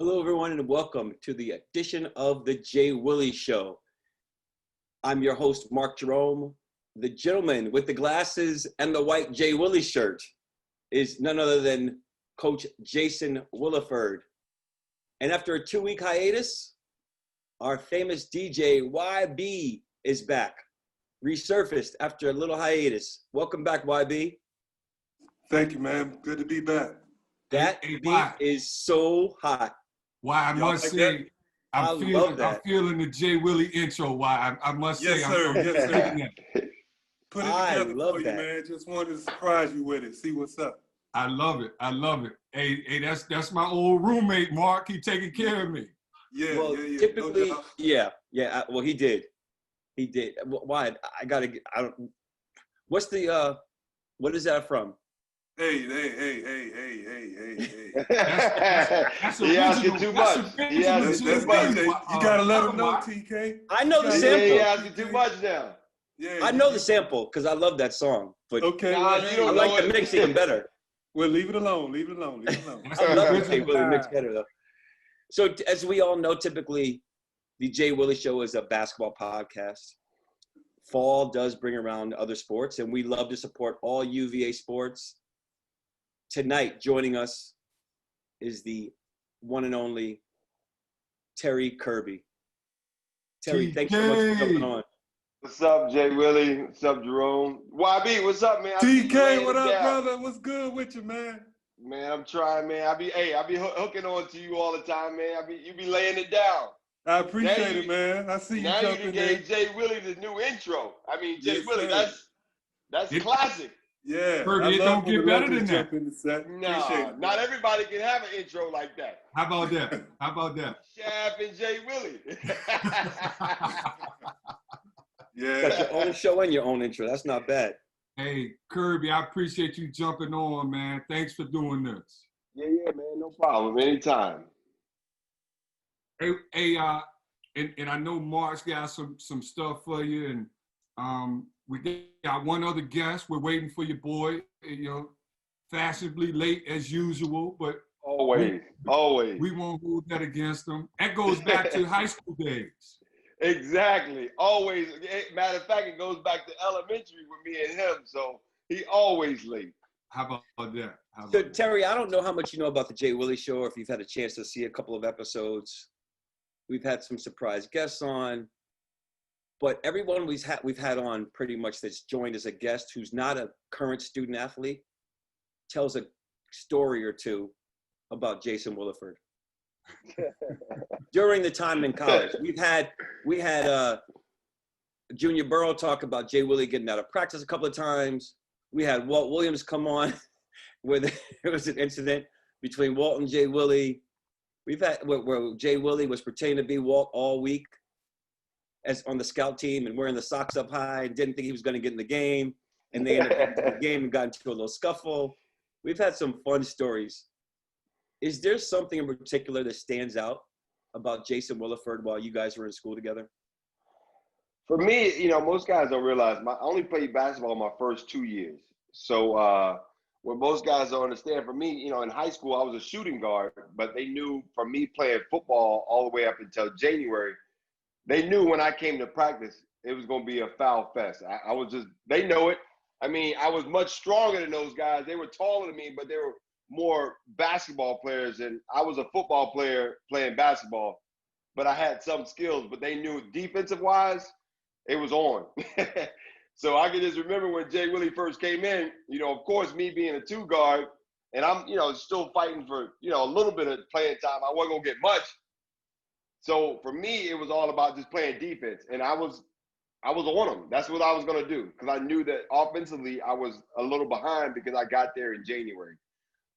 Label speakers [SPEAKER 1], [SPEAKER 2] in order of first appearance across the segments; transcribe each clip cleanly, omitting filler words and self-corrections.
[SPEAKER 1] Hello, everyone, and welcome to the edition of the JWILLY Show. I'm your host, Mark Jerome. The gentleman with the glasses and the white JWILLY shirt is none other than Coach Jason Williford. And after a 2-week hiatus, our famous DJ YB is back, resurfaced after a little hiatus. Welcome back, YB.
[SPEAKER 2] Thank you, man. Good to be back.
[SPEAKER 1] That beat is so hot.
[SPEAKER 3] Why I must say, I'm feeling the JWILLY intro. Why I must say,
[SPEAKER 2] yes, sir. Yes, sir. Put it together
[SPEAKER 1] for
[SPEAKER 2] you, man. Just wanted to surprise you with it. See what's up.
[SPEAKER 3] I love it. I love it. Hey, that's my old roommate, Mark. He taking care of me.
[SPEAKER 2] Yeah,
[SPEAKER 1] well,
[SPEAKER 2] yeah.
[SPEAKER 1] Typically,
[SPEAKER 2] no
[SPEAKER 1] yeah. Well, he did. He did. Why? I don't. What's the? What is that from?
[SPEAKER 2] Hey.
[SPEAKER 4] That's he asking too much. He asking too much.
[SPEAKER 2] You gotta let him know, TK.
[SPEAKER 1] I know the sample.
[SPEAKER 4] He asking too much now.
[SPEAKER 2] Yeah,
[SPEAKER 1] I know the sample because I love that song. But
[SPEAKER 2] okay,
[SPEAKER 4] nah, you don't
[SPEAKER 1] I like the mix even better.
[SPEAKER 2] Well, leave it alone. Leave it alone. Leave it alone.
[SPEAKER 1] I love the JWILLY mix better though. So as we all know, typically the JWILLY Show is a basketball podcast. Fall does bring around other sports, and we love to support all UVA sports. Tonight, joining us is the one and only Terry Kirby. Terry, thanks so much for coming on.
[SPEAKER 4] What's up, JWILLY? What's up, Jerome? YB, what's up, man?
[SPEAKER 2] TK, what up, brother? What's good with you, man?
[SPEAKER 4] Man, I'm trying, man. I be hooking on to you all the time, man. You be laying it down.
[SPEAKER 2] I appreciate it, man. I see you jumping
[SPEAKER 4] there. Now you gave JWILLY the new intro. I mean, JWILLY, that's classic.
[SPEAKER 2] Yeah,
[SPEAKER 3] Kirby, it don't get better than that.
[SPEAKER 4] No, not everybody can have an intro like that.
[SPEAKER 3] How about that? How about that?
[SPEAKER 4] Shaft and JWILLY.
[SPEAKER 2] Yeah.
[SPEAKER 1] Got your own show and your own intro. That's not bad.
[SPEAKER 3] Hey, Kirby, I appreciate you jumping on, man. Thanks for doing this.
[SPEAKER 4] Yeah, man. No problem. Anytime.
[SPEAKER 3] Hey, and I know Mark's got some stuff for you, and we got one other guest. We're waiting for your boy. You know, fashionably late as usual, but
[SPEAKER 4] always.
[SPEAKER 3] We won't hold that against him. That goes back to high school days.
[SPEAKER 4] Exactly. Always. Matter of fact, it goes back to elementary with me and him. So he always late.
[SPEAKER 3] How about that?
[SPEAKER 1] So Terry, I don't know how much you know about the JWILLY Show, or if you've had a chance to see a couple of episodes. We've had some surprise guests on, but everyone we've had on pretty much that's joined as a guest who's not a current student athlete tells a story or two about Jason Williford. During the time in college, we had Junior Burrow talk about JWILLY getting out of practice a couple of times. We had Walt Williams come on where there was an incident between Walt and JWILLY. We've had where JWILLY was pretending to be Walt all week as on the scout team and wearing the socks up high and didn't think he was going to get in the game. And they ended up in the game and got into a little scuffle. We've had some fun stories. Is there something in particular that stands out about Jason Williford while you guys were in school together?
[SPEAKER 4] For me, most guys don't realize I only played basketball my first 2 years. So what most guys don't understand, for me, in high school, I was a shooting guard, but they knew from me playing football all the way up until January, they knew when I came to practice, it was going to be a foul fest. They know it. I mean, I was much stronger than those guys. They were taller than me, but they were more basketball players, and I was a football player playing basketball, but I had some skills, but they knew defensive-wise, it was on. So I can just remember when JWILLY first came in, of course, me being a two guard, and I'm, still fighting for, a little bit of playing time. I wasn't going to get much. So for me, it was all about just playing defense, and I was on them. That's what I was going to do, because I knew that offensively I was a little behind because I got there in January.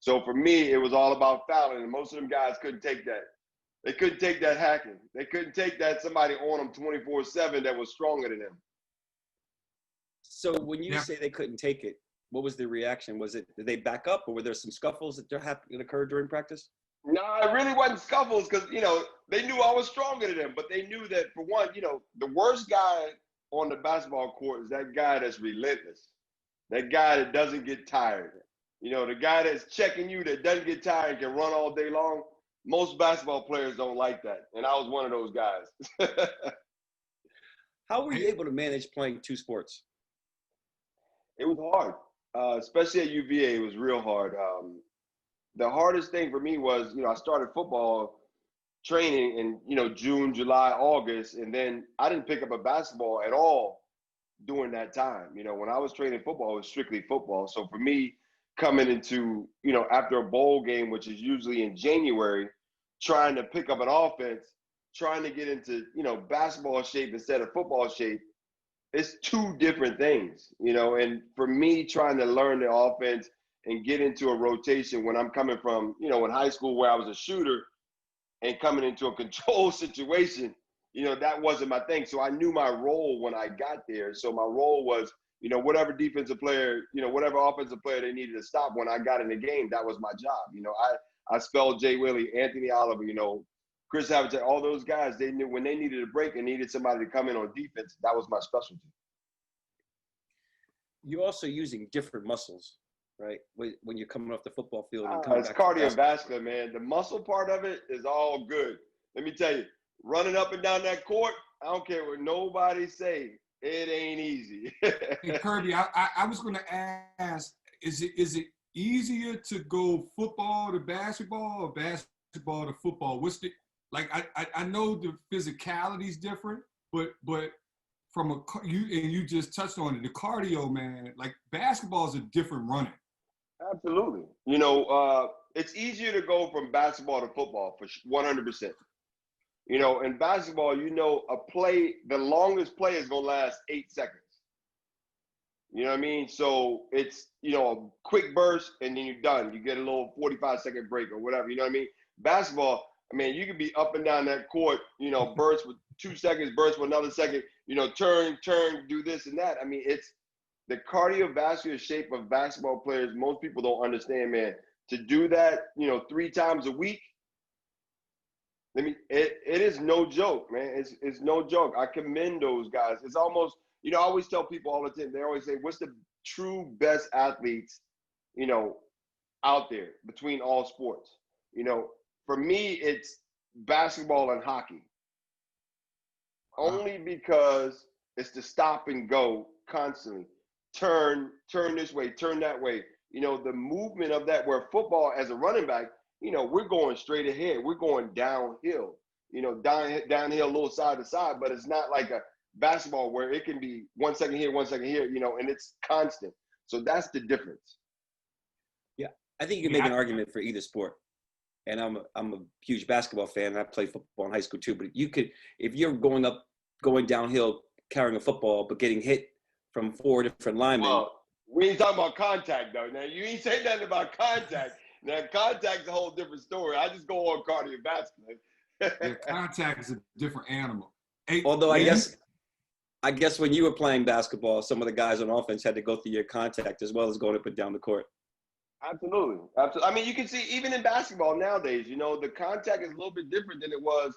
[SPEAKER 4] So for me, it was all about fouling, and most of them guys couldn't take that. They couldn't take that hacking. They couldn't take that somebody on them 24/7 that was stronger than them.
[SPEAKER 1] So when you say they couldn't take it, what was the reaction? Did they back up, or were there some scuffles that occurred during practice?
[SPEAKER 4] No, it really wasn't scuffles because, they knew I was stronger than them, but they knew that, for one, the worst guy on the basketball court is that guy that's relentless, that guy that doesn't get tired. The guy that's checking you that doesn't get tired and can run all day long. most basketball players don't like that, and I was one of those guys.
[SPEAKER 1] How were you able to manage playing two sports?
[SPEAKER 4] It was hard, especially at UVA. It was real hard. The hardest thing for me was, I started football training in, June, July, August, and then I didn't pick up a basketball at all during that time. When I was training football, it was strictly football. So for me, coming into, after a bowl game, which is usually in January, trying to pick up an offense, trying to get into, basketball shape instead of football shape, it's two different things, and for me trying to learn the offense and get into a rotation when I'm coming from, in high school where I was a shooter and coming into a control situation, that wasn't my thing. So I knew my role when I got there. So my role was, whatever defensive player, whatever offensive player they needed to stop when I got in the game, that was my job. I spelled JWILLY, Anthony Oliver, Chris Havlicek, all those guys, they knew when they needed a break and needed somebody to come in on defense, that was my specialty.
[SPEAKER 1] You're also using different muscles, right? When you're coming off the football field. And
[SPEAKER 4] It's cardiovascular, man. The muscle part of it is all good. Let me tell you, running up and down that court, I don't care what nobody say, it ain't easy.
[SPEAKER 3] Hey, Kirby, I was going to ask, is it easier to go football to basketball or basketball to football? What's the, like, I know the physicality is different, but from you just touched on it, the cardio, man, like basketball is a different running.
[SPEAKER 4] Absolutely. It's easier to go from basketball to football for 100%. In basketball, a play, the longest play is going to last 8 seconds. You know what I mean? So it's, a quick burst and then you're done. You get a little 45-second break or whatever. You know what I mean? Basketball, you can be up and down that court, burst for 2 seconds, burst for another second, turn, do this and that. It's the cardiovascular shape of basketball players. Most people don't understand, man. To do that, 3 times a week, it is no joke, man. It's no joke. I commend those guys. It's almost, I always tell people all the time, they always say, what's the true best athletes, out there between all sports? For me, it's basketball and hockey. Only because it's the stop and go constantly. Turn this way, turn that way. The movement of that, where football as a running back, we're going straight ahead. We're going downhill, downhill, a little side to side, but it's not like a basketball where it can be 1 second here, 1 second here, and it's constant. So that's the difference.
[SPEAKER 1] Yeah, I think you can make an argument for either sport. And I'm a huge basketball fan, and I played football in high school too. But if you're going downhill carrying a football, but getting hit from 4 different linemen.
[SPEAKER 4] Well, we ain't talking about contact though. Now you ain't saying nothing about contact. Now contact's a whole different story. I just go on cardiovascular.
[SPEAKER 3] Yeah, contact is a different animal. Hey,
[SPEAKER 1] although I guess when you were playing basketball, some of the guys on offense had to go through your contact as well as going up and down the court.
[SPEAKER 4] Absolutely. You can see even in basketball nowadays, the contact is a little bit different than it was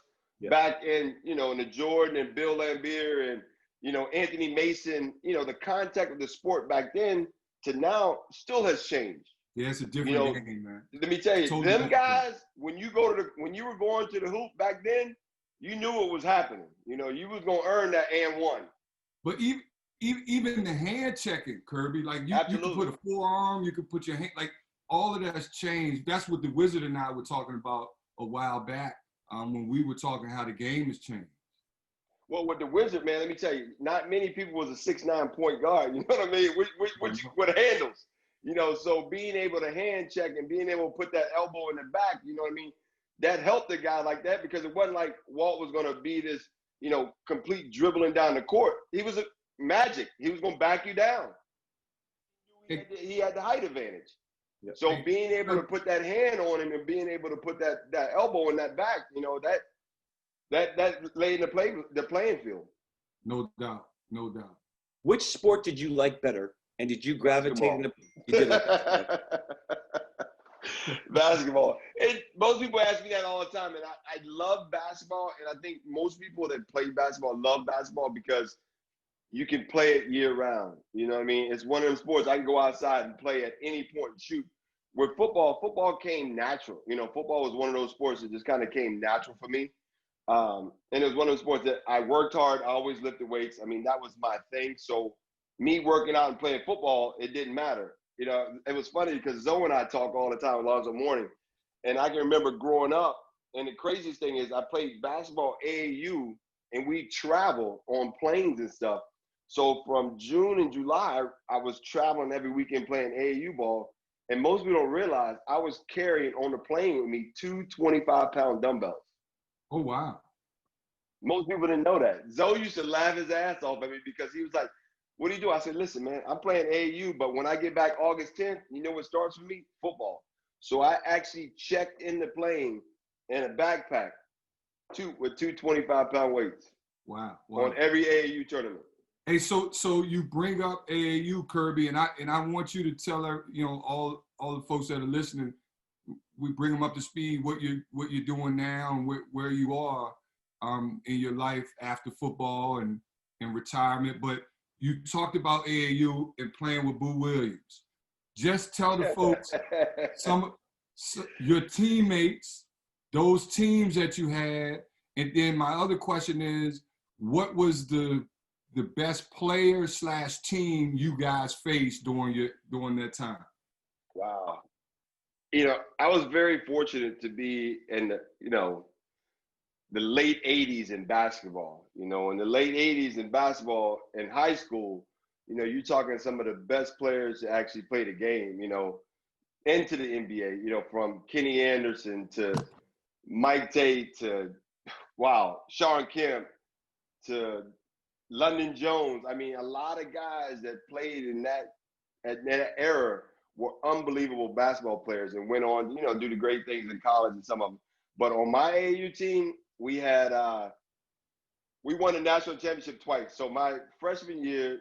[SPEAKER 4] back in, in the Jordan and Bill Laimbeer and, Anthony Mason. The contact of the sport back then to now still has changed.
[SPEAKER 3] Yeah, it's a different game, man.
[SPEAKER 4] Let me tell you,
[SPEAKER 3] totally
[SPEAKER 4] them guys, when you were going to the hoop back then, you knew what was happening. You was going to earn that and one.
[SPEAKER 3] But even the hand checking, Kirby, like you can put a forearm, you can put your hand, like all of that's changed. That's what the Wizard and I were talking about a while back when we were talking how the game has changed.
[SPEAKER 4] Well, with the Wizard, man, let me tell you, not many people was a 6'9" point guard. You know what I mean? With handles. So being able to hand check and being able to put that elbow in the back, you know what I mean? That helped a guy like that because it wasn't like Walt was going to be this, complete dribbling down the court. He was magic. He was going to back you down. He had the height advantage. Yep. So being able to put that hand on him and being able to put that elbow in that back, that laid the playing field.
[SPEAKER 3] No doubt.
[SPEAKER 1] Which sport did you like better? And did you gravitate into? You did like
[SPEAKER 4] basketball. Most people ask me that all the time, and I love basketball, and I think most people that play basketball love basketball because you can play it year round. You know what I mean? It's one of them sports I can go outside and play at any point and shoot, with football came natural. You know, football was one of those sports that just kind of came natural for me. And it was one of those sports that I worked hard. I always lifted weights. I mean, that was my thing. So me working out and playing football, it didn't matter. You know, it was funny because Zoe and I talk all the time, Alonzo Mourning. And I can remember growing up, and the craziest thing is I played basketball AAU, and we travel on planes and stuff. So from June and July, I was traveling every weekend playing AAU ball. And most people don't realize I was carrying on the plane with me 2 25-pound dumbbells.
[SPEAKER 3] Oh, wow.
[SPEAKER 4] Most people didn't know that. Zoe used to laugh his ass off at me because he was like, what do you do? I said, listen, man, I'm playing AAU, but when I get back August 10th, you know what starts for me? Football. So I actually checked in the plane in a backpack with 2 25-pound weights.
[SPEAKER 3] Wow.
[SPEAKER 4] On every AAU tournament.
[SPEAKER 3] Hey, so you bring up AAU, Kirby, and I want you to tell her, you know, all the folks that are listening, we bring them up to speed what you're doing now and where you are in your life after football and retirement. But you talked about AAU and playing with Boo Williams. Just tell the folks your teammates, those teams that you had, and then my other question is, what was the best player / team you guys faced during that time?
[SPEAKER 4] Wow. You know, I was very fortunate to be in the late 80s in basketball. You know, in the late 80s in basketball in high school, you know, you're talking some of the best players to actually play the game, you know, into the NBA, you know, from Kenny Anderson to Mike Tate to, Sean Kemp to London Jones. I mean, a lot of guys that played at that era were unbelievable basketball players and went on, you know, do the great things in college and some of them. But on my AAU team, we won the national championship twice. So my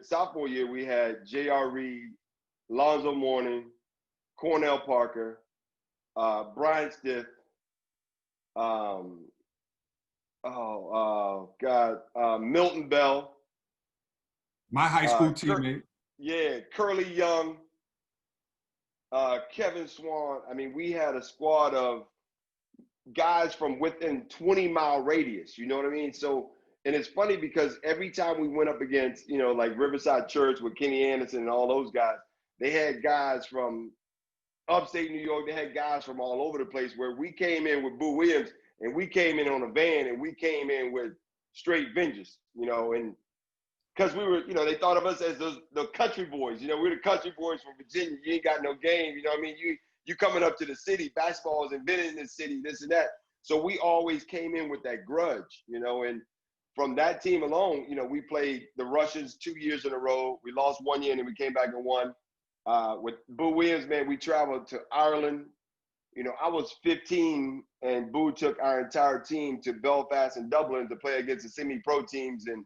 [SPEAKER 4] sophomore year, we had J.R. Reed, Alonzo Mourning, Cornell Parker, Brian Stiff, Milton Bell.
[SPEAKER 3] My high school teammate.
[SPEAKER 4] Curly Young, Kevin Swan. I mean, we had a squad of guys from within 20-mile radius, you know what I mean? So, and it's funny because every time we went up against, you know, like Riverside Church with Kenny Anderson and all those guys, they had guys from upstate New York. They had guys from all over the place, where we came in with Boo Williams, and we came in on a van, and we came in with straight vengeance, you know, and because we were, you know, they thought of us as the country boys. You know, we're the country boys from Virginia. You ain't got no game. You know what I mean? You coming up to the city. Basketball is invented in this city, this and that. So we always came in with that grudge, you know. And from that team alone, you know, we played the Russians 2 years in a row. We lost 1 year, and then we came back and won. With Boo Williams, man, we traveled to Ireland. You know, I was 15, and Boo took our entire team to Belfast and Dublin to play against the semi-pro teams in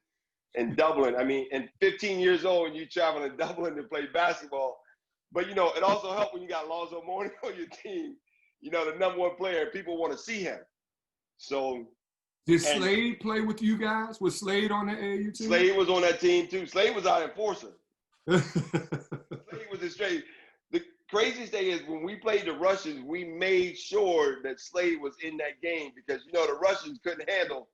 [SPEAKER 4] Dublin. I mean, and 15 years old, and you travel to Dublin to play basketball. But, you know, it also helped when you got Alonzo Mourning on your team, you know, the #1 player, and people want to see him. So.
[SPEAKER 3] Did Slade play with you guys? Was Slade on the AAU team?
[SPEAKER 4] Slade was on that team, too. Slade was our enforcer. Slade was straight. The craziest thing is when we played the Russians, we made sure that Slade was in that game because, you know, the Russians couldn't handle,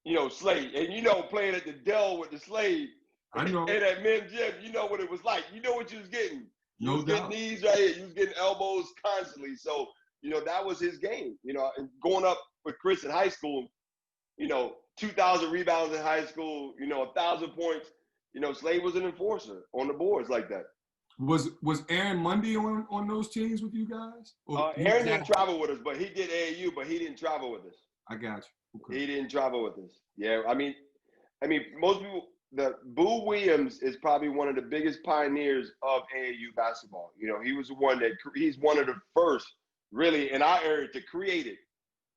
[SPEAKER 4] you know, Slade. And, you know, playing at the Dell with the Slade
[SPEAKER 3] I know.
[SPEAKER 4] and at men's gym, you know what it was like. You know what you was getting. You
[SPEAKER 3] No
[SPEAKER 4] was
[SPEAKER 3] doubt.
[SPEAKER 4] getting knees right here. You was getting elbows constantly. So, you know, that was his game. You know, and going up with Chris in high school, you know, 2,000 rebounds in high school, you know, 1,000 points. You know, Slade was an enforcer on the boards like that.
[SPEAKER 3] Was Aaron Mundy on those teams with you guys?
[SPEAKER 4] Aaron didn't travel with us, but he did AAU, but he didn't travel with us.
[SPEAKER 3] I got you. Okay.
[SPEAKER 4] He didn't travel with us. Yeah, I mean, most people, Boo Williams is probably one of the biggest pioneers of AAU basketball. You know, he's one of the first, really, in our area to create it.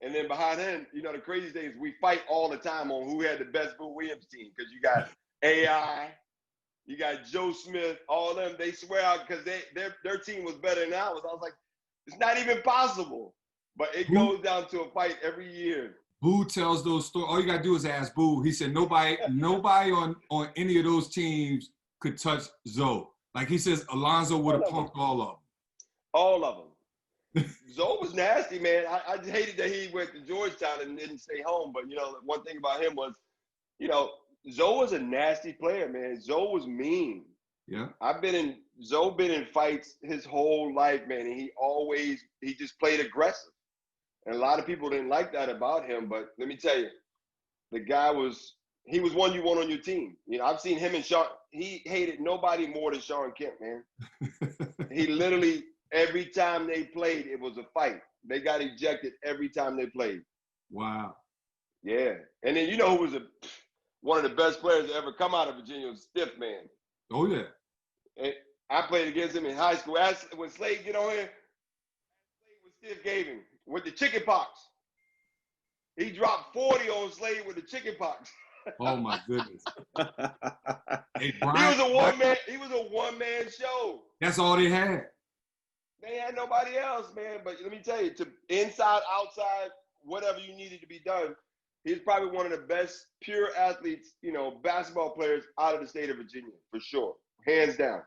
[SPEAKER 4] And then behind him, you know, the crazy thing is we fight all the time on who had the best Boo Williams team because you got AI, you got Joe Smith, all of them. They swear out because their team was better than ours. I was like, it's not even possible. But it goes down to a fight every year.
[SPEAKER 3] Boo tells those stories. All you got to do is ask Boo. He said nobody on any of those teams could touch Zoe. Like he says, Alonzo would have punked all of them.
[SPEAKER 4] All of them. Zoe was nasty, man. I just hated that he went to Georgetown and didn't stay home. But, one thing about him was, Zoe was a nasty player, man. Zoe was mean.
[SPEAKER 3] Yeah.
[SPEAKER 4] Zoe been in fights his whole life, man. And he just played aggressive. And a lot of people didn't like that about him. But let me tell you, the guy he was one you want on your team. I've seen him and Sean. He hated nobody more than Sean Kemp, man. He literally, every time they played, it was a fight. They got ejected every time they played.
[SPEAKER 3] Wow.
[SPEAKER 4] Yeah. And then who was one of the best players to ever come out of Virginia was Stiff, man.
[SPEAKER 3] Oh, yeah.
[SPEAKER 4] And I played against him in high school. When Slade get on here, what Stiff gave him with the chicken pox. He dropped 40 on Slade with the chicken pox.
[SPEAKER 3] Oh my goodness. Hey,
[SPEAKER 4] Brian, he was a one-man show.
[SPEAKER 3] That's all they had.
[SPEAKER 4] They had nobody else, man. But let me tell you, to inside, outside, whatever you needed to be done, he's probably one of the best pure athletes, basketball players out of the state of Virginia, for sure. Hands down.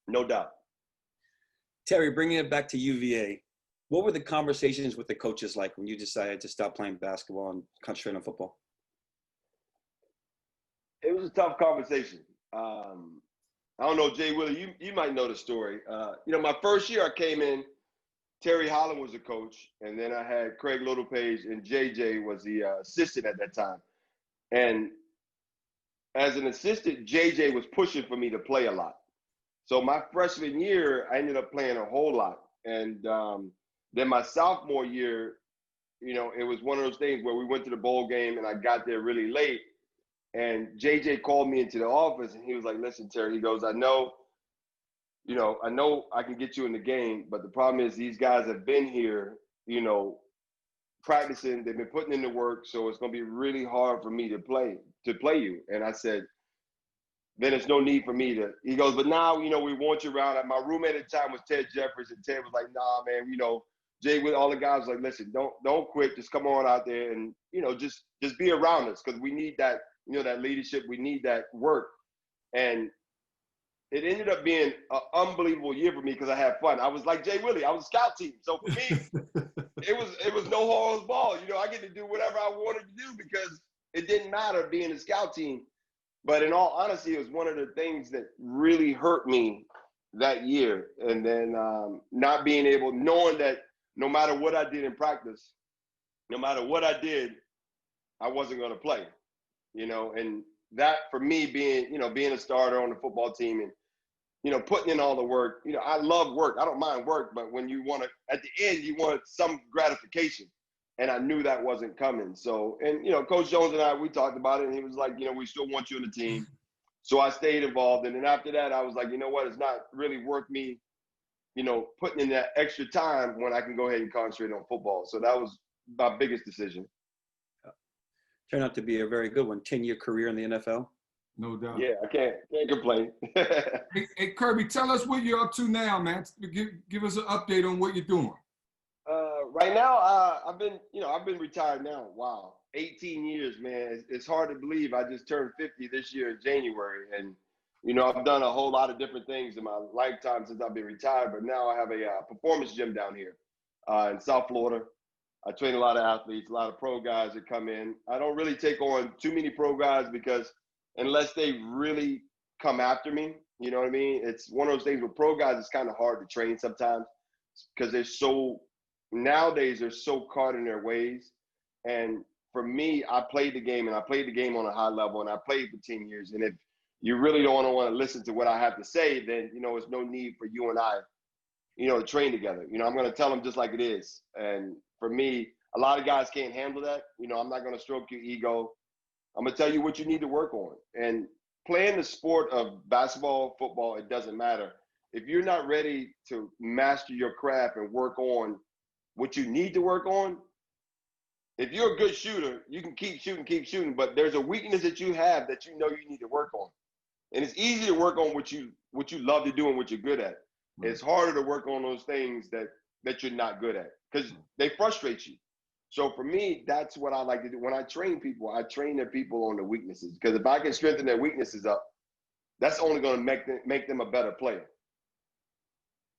[SPEAKER 4] No doubt.
[SPEAKER 1] Terry, bringing it back to UVA, what were the conversations with the coaches like when you decided to stop playing basketball and concentrate on football?
[SPEAKER 4] It was a tough conversation. I don't know, JWILLY, you might know the story. My first year I came in, Terry Holland was the coach, and then I had Craig Littlepage, and JJ was the assistant at that time. And as an assistant, JJ was pushing for me to play a lot. So my freshman year, I ended up playing a whole lot. And then my sophomore year, it was one of those things where we went to the bowl game, and I got there really late. And JJ called me into the office, and he was like, "Listen, Terry," he goes, I know I can get you in the game, but the problem is these guys have been here, practicing. They've been putting in the work, so it's going to be really hard for me to play you. And I said, then it's no need for me to. He goes, but now, we want you around. My roommate at the time was Ted Jeffers, and Ted was like, nah, man, Jay, with all the guys was like, listen, don't quit. Just come on out there and, just be around us, because we need that. That leadership, we need that work. And it ended up being an unbelievable year for me because I had fun. I was like JWILLY, I was a scout team. So for me, it was no holds barred. I get to do whatever I wanted to do because it didn't matter being a scout team. But in all honesty, it was one of the things that really hurt me that year. And then not being able, knowing that no matter what I did in practice, no matter what I did, I wasn't going to play. And that for me being a starter on the football team and, putting in all the work, I love work. I don't mind work, but when you want to, at the end, you want some gratification. And I knew that wasn't coming. So, and, Coach Jones and I, we talked about it, and he was like, we still want you on the team. So I stayed involved. And then after that, I was like, you know what, it's not really worth me, putting in that extra time when I can go ahead and concentrate on football. So that was my biggest decision.
[SPEAKER 1] Turned out to be a very good one. 10-year career in the NFL.
[SPEAKER 3] No doubt.
[SPEAKER 4] Yeah, I can't complain.
[SPEAKER 3] Hey, Kirby, tell us what you're up to now, man. Give us an update on what you're doing.
[SPEAKER 4] Right now, I've been retired now. Wow, 18 years, man. It's hard to believe. I just turned 50 this year in January, and I've done a whole lot of different things in my lifetime since I've been retired. But now I have a performance gym down here in South Florida. I train a lot of athletes, a lot of pro guys that come in. I don't really take on too many pro guys because unless they really come after me, you know what I mean? It's one of those things with pro guys, it's kind of hard to train sometimes because nowadays they're so caught in their ways. And for me, I played the game, and I played the game on a high level, and I played for 10 years. And if you really don't want to listen to what I have to say, then, it's no need for you and I, to train together. I'm going to tell them just like it is. And for me, a lot of guys can't handle that. I'm not going to stroke your ego. I'm going to tell you what you need to work on. And playing the sport of basketball, football, it doesn't matter. If you're not ready to master your craft and work on what you need to work on, if you're a good shooter, you can keep shooting, but there's a weakness that you have that you need to work on. And it's easy to work on what you love to do and what you're good at. Mm-hmm. It's harder to work on those things that you're not good at because they frustrate you. So for me, that's what I like to do. When I train people, I train their people on the weaknesses, because if I can strengthen their weaknesses up, that's only going to make them a better player.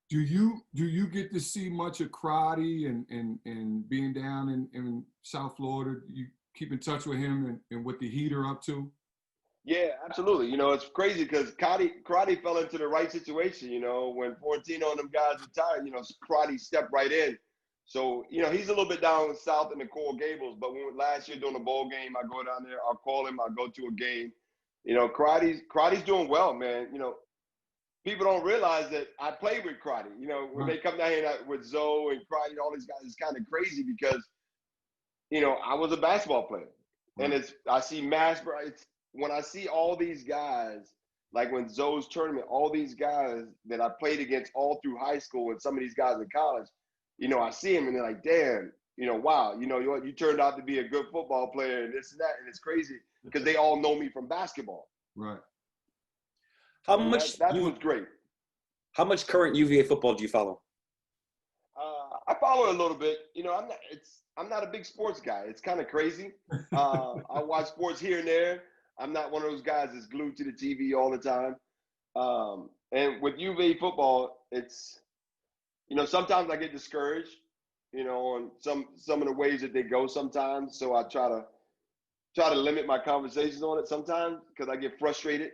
[SPEAKER 3] Do you get to see much of karate and being down in South Florida? You keep in touch with him and what the Heat are up to?
[SPEAKER 4] Yeah, absolutely. You know, it's crazy because karate fell into the right situation. You know, when Fortino and them guys retired, you know, karate stepped right in. So, you know, he's a little bit down south in the Coral Gables, but last year during the bowl game, I go down there, I'll call him, I'll go to a game. You know, karate's doing well, man. You know, people don't realize that I played with karate. You know, when they come down here with Zoe and karate, all these guys, it's kind of crazy because, you know, I was a basketball player. And I see when I see all these guys, like when Zoe's tournament, all these guys that I played against all through high school and some of these guys in college, you know, I see them and they're like, damn, you know, wow, you know, you turned out to be a good football player and this and that. And it's crazy because they all know me from basketball.
[SPEAKER 3] Right.
[SPEAKER 1] How much?
[SPEAKER 4] That was great.
[SPEAKER 1] How much current UVA football do you follow?
[SPEAKER 4] I follow it a little bit. You know, I'm not a big sports guy. It's kind of crazy. I watch sports here and there. I'm not one of those guys that's glued to the TV all the time. And with UVA football, it's, you know, sometimes I get discouraged, you know, on some of the ways that they go sometimes. So I try to limit my conversations on it sometimes because I get frustrated.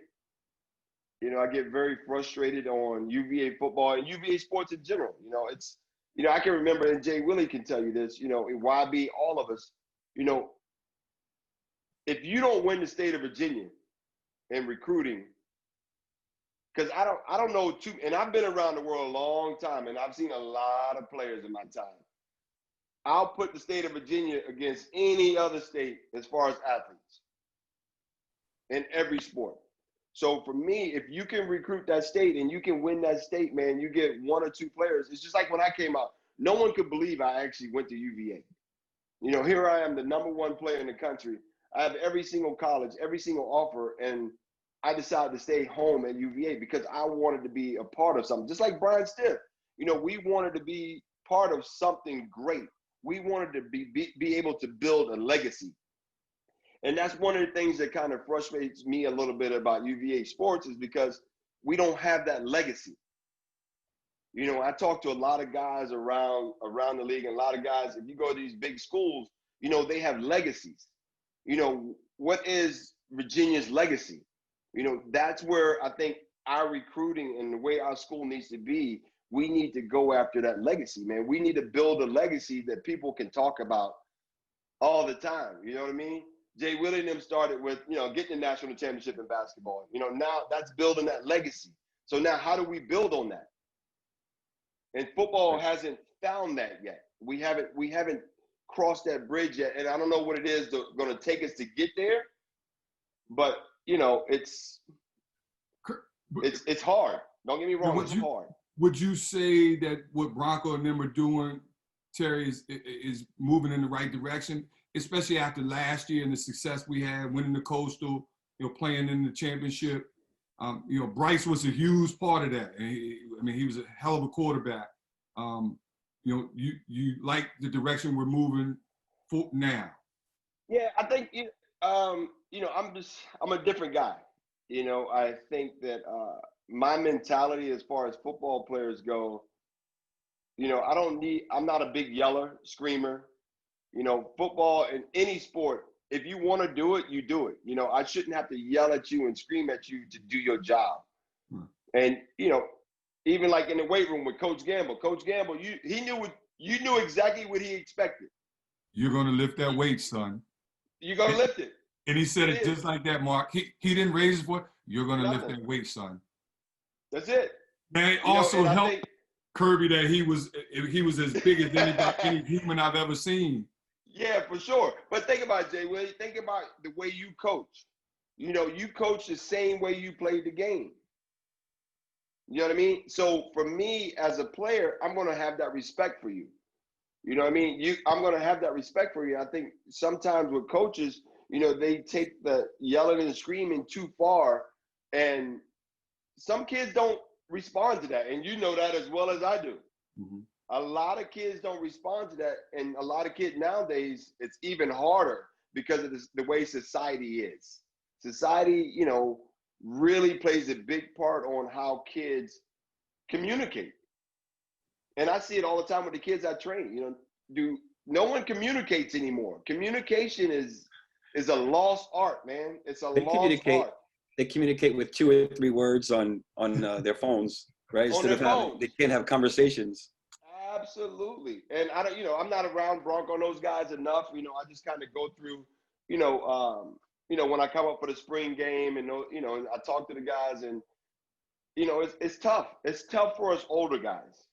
[SPEAKER 4] You know, I get very frustrated on UVA football and UVA sports in general. You know, it's, you know, I can remember, and JWILLY can tell you this, you know, in YB, all of us, you know, if you don't win the state of Virginia in recruiting, because I don't know too, and I've been around the world a long time, and I've seen a lot of players in my time. I'll put the state of Virginia against any other state as far as athletes in every sport. So for me, if you can recruit that state and you can win that state, man, you get one or two players. It's just like when I came out, no one could believe I actually went to UVA. You know, here I am, the #1 player in the country. I have every single college, every single offer, and I decided to stay home at UVA because I wanted to be a part of something. Just like Brian Stiff, you know, we wanted to be part of something great. We wanted to be able to build a legacy. And that's one of the things that kind of frustrates me a little bit about UVA sports is because we don't have that legacy. You know, I talk to a lot of guys around the league, and a lot of guys, if you go to these big schools, you know, they have legacies. You know, what is Virginia's legacy? You know, that's where I think our recruiting and the way our school needs to be, we need to go after that legacy, man. We need to build a legacy that people can talk about all the time. You know what I mean? JWILLY and them started with, you know, getting the national championship in basketball. You know, now that's building that legacy. So now how do we build on that? And football hasn't found that yet. We haven't crossed that bridge yet. And I don't know what it is going to take us to get there. But, you know, it's hard. Don't get me wrong, it's hard.
[SPEAKER 3] Would you say that what Bronco and them are doing, Terry, is moving in the right direction, especially after last year and the success we had, winning the Coastal, you know, playing in the championship? You know, Bryce was a huge part of that. And he was a hell of a quarterback. You know, you like the direction we're moving for now?
[SPEAKER 4] Yeah, I think, you know, I'm a different guy. You know, I think that my mentality as far as football players go, you know, I'm not a big yeller, screamer. You know, football in any sport, if you want to do it, you do it. You know, I shouldn't have to yell at you and scream at you to do your job. And, you know, even like in the weight room with Coach Gamble, you knew exactly what he expected.
[SPEAKER 3] You're going to lift that weight, son.
[SPEAKER 4] You're going to lift it.
[SPEAKER 3] And he said it just like that, Mark. He didn't raise his voice. You're going to lift that weight, son.
[SPEAKER 4] That's it.
[SPEAKER 3] Man, it also helped Kirby that he was as big as any human I've ever seen.
[SPEAKER 4] Yeah, for sure. But think about it, JWILLY. Think about the way you coach. You know, you coach the same way you played the game. You know what I mean? So for me as a player, I'm going to have that respect for you. You know what I mean? I'm going to have that respect for you. I think sometimes with coaches, you know, they take the yelling and screaming too far, and some kids don't respond to that. And you know that as well as I do. Mm-hmm. A lot of kids don't respond to that. And a lot of kids nowadays, it's even harder because of the way society is. Society, you know, really plays a big part on how kids communicate. and I see it all the time with the kids I train. No one communicates anymore. Communication is a lost art, man. It's a lost art.
[SPEAKER 1] They communicate with 2 or 3 words on their phones, right? Instead of they can't have conversations.
[SPEAKER 4] Absolutely. And I'm not around Bronco and those guys enough. I just kind of go through, when I come up for the spring game and, I talk to the guys and, it's tough. It's tough for us older guys.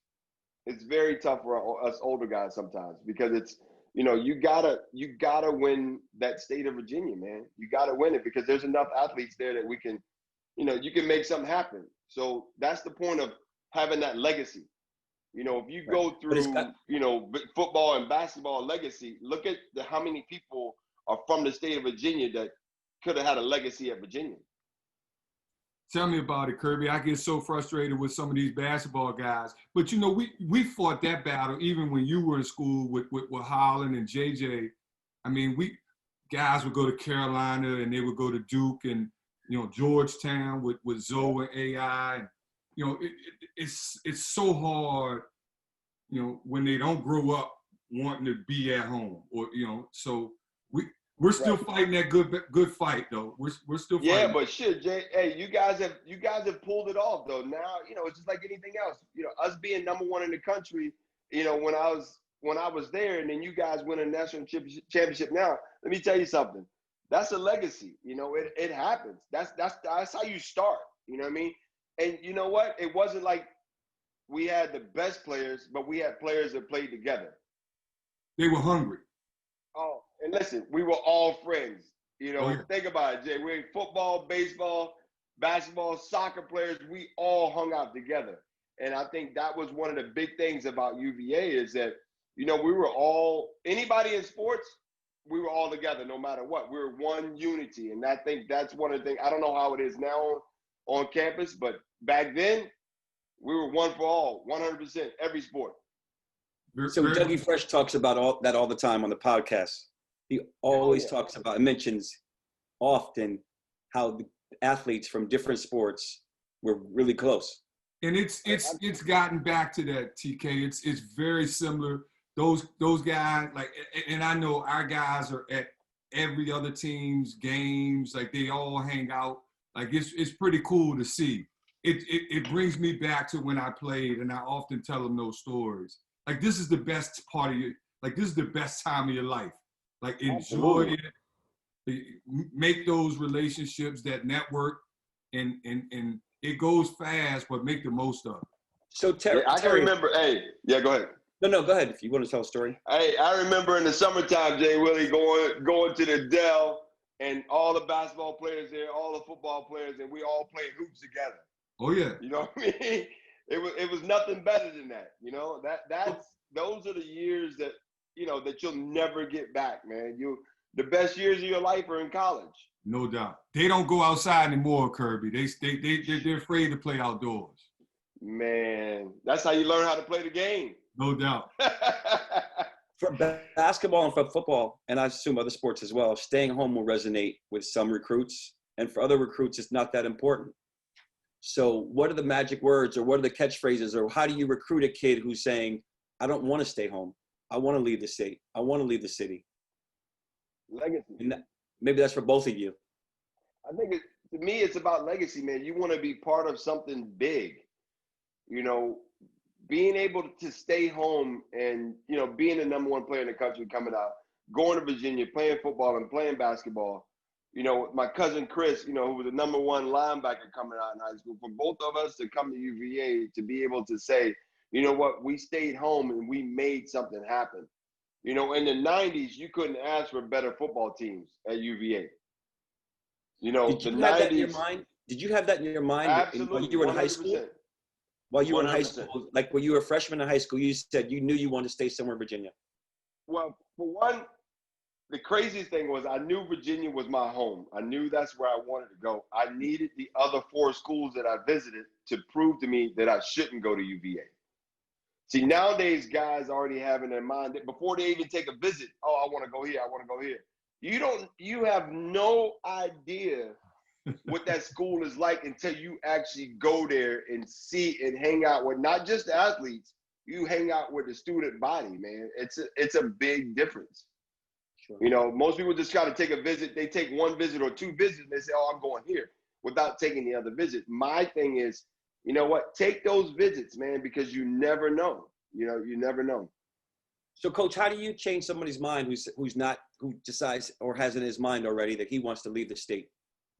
[SPEAKER 4] It's very tough for us older guys sometimes because it's, you gotta win that state of Virginia, man. You gotta win it because there's enough athletes there that we can, you can make something happen. So that's the point of having that legacy. If you go through, football and basketball legacy, look at how many people are from the state of Virginia that could have had a legacy at Virginia.
[SPEAKER 3] Tell me about it, Kirby. I get so frustrated with some of these basketball guys. But, we fought that battle even when you were in school with Holland and JJ. I mean, guys would go to Carolina and they would go to Duke and, Georgetown with Zoe and AI. And, it's so hard, when they don't grow up wanting to be at home or, so we're still fighting that good fight though. We're still fighting.
[SPEAKER 4] Yeah, but shit, Jay. Hey, you guys have pulled it off though. Now, it's just like anything else. Us being #1 in the country. When I was there, and then you guys win a national championship. Now, let me tell you something. That's a legacy. It happens. That's how you start. You know what I mean? And you know what? It wasn't like we had the best players, but we had players that played together.
[SPEAKER 3] They were hungry.
[SPEAKER 4] Oh, and listen, we were all friends. Think about it, Jay. We're football, baseball, basketball, soccer players. We all hung out together. And I think that was one of the big things about UVA is that, we were all, anybody in sports, we were all together no matter what. We were one unity. And I think that's one of the things, I don't know how it is now on campus, but back then, we were one for all, 100%, every sport.
[SPEAKER 1] So Dougie Fresh talks about that all the time on the podcast. He always talks about and mentions often how the athletes from different sports were really close.
[SPEAKER 3] And it's gotten back to that, TK. It's very similar. Those guys, like, and I know our guys are at every other team's games. Like, they all hang out. Like, it's pretty cool to see. It brings me back to when I played, and I often tell them those stories. Like, this is the best part of your, like, this is the best time of your life. Like, enjoy it, make those relationships, that network, and it goes fast, but make the most of it.
[SPEAKER 1] So Terry,
[SPEAKER 4] I can remember. Hey, yeah, go ahead.
[SPEAKER 1] No, go ahead if you want to tell a story.
[SPEAKER 4] Hey, I remember in the summertime, JWILLY, going to the Dell, and all the basketball players there, all the football players, and we all played hoops together.
[SPEAKER 3] Oh yeah.
[SPEAKER 4] You know what I mean? It was nothing better than that. Those are the years that that you'll never get back, man. The best years of your life are in college.
[SPEAKER 3] No doubt. They don't go outside anymore, Kirby. They're afraid to play outdoors.
[SPEAKER 4] Man, that's how you learn how to play the game.
[SPEAKER 3] No doubt.
[SPEAKER 1] For basketball and for football, and I assume other sports as well, staying home will resonate with some recruits, and for other recruits, it's not that important. So what are the magic words, or what are the catchphrases, or how do you recruit a kid who's saying, I don't want to stay home. I want to leave the state. I want to leave the city.
[SPEAKER 4] Legacy.
[SPEAKER 1] And maybe that's for both of you.
[SPEAKER 4] I think to me, it's about legacy, man. You want to be part of something big. Being able to stay home and, being the #1 player in the country coming out, going to Virginia, playing football and playing basketball. My cousin Chris, who was the #1 linebacker coming out in high school, for both of us to come to UVA to be able to say, you know what, we stayed home and we made something happen. In the 90s, you couldn't ask for better football teams at UVA.
[SPEAKER 1] Did you have that in your mind? Did you have that in your mind
[SPEAKER 4] Absolutely,
[SPEAKER 1] when you were in
[SPEAKER 4] 100%.
[SPEAKER 1] high school? While you were in high
[SPEAKER 4] 100%.
[SPEAKER 1] school, like when you were a freshman in high school, you said you knew you wanted to stay somewhere in Virginia.
[SPEAKER 4] Well, for one, the craziest thing was I knew Virginia was my home. I knew that's where I wanted to go. I needed the other 4 schools that I visited to prove to me that I shouldn't go to UVA. See, nowadays, guys already have in their mind that before they even take a visit, oh, I want to go here, I want to go here. You have no idea what that school is like until you actually go there and see and hang out with not just the athletes, you hang out with the student body, man. It's a big difference.
[SPEAKER 1] Sure.
[SPEAKER 4] You know, most people just try to take a visit. They take one visit or two visits and they say, oh, I'm going here, without taking the other visit. My thing is, you know what? Take those visits, man, because you never know. You know, you never know.
[SPEAKER 1] So, Coach, how do you change somebody's mind who decides or has in his mind already that he wants to leave the state?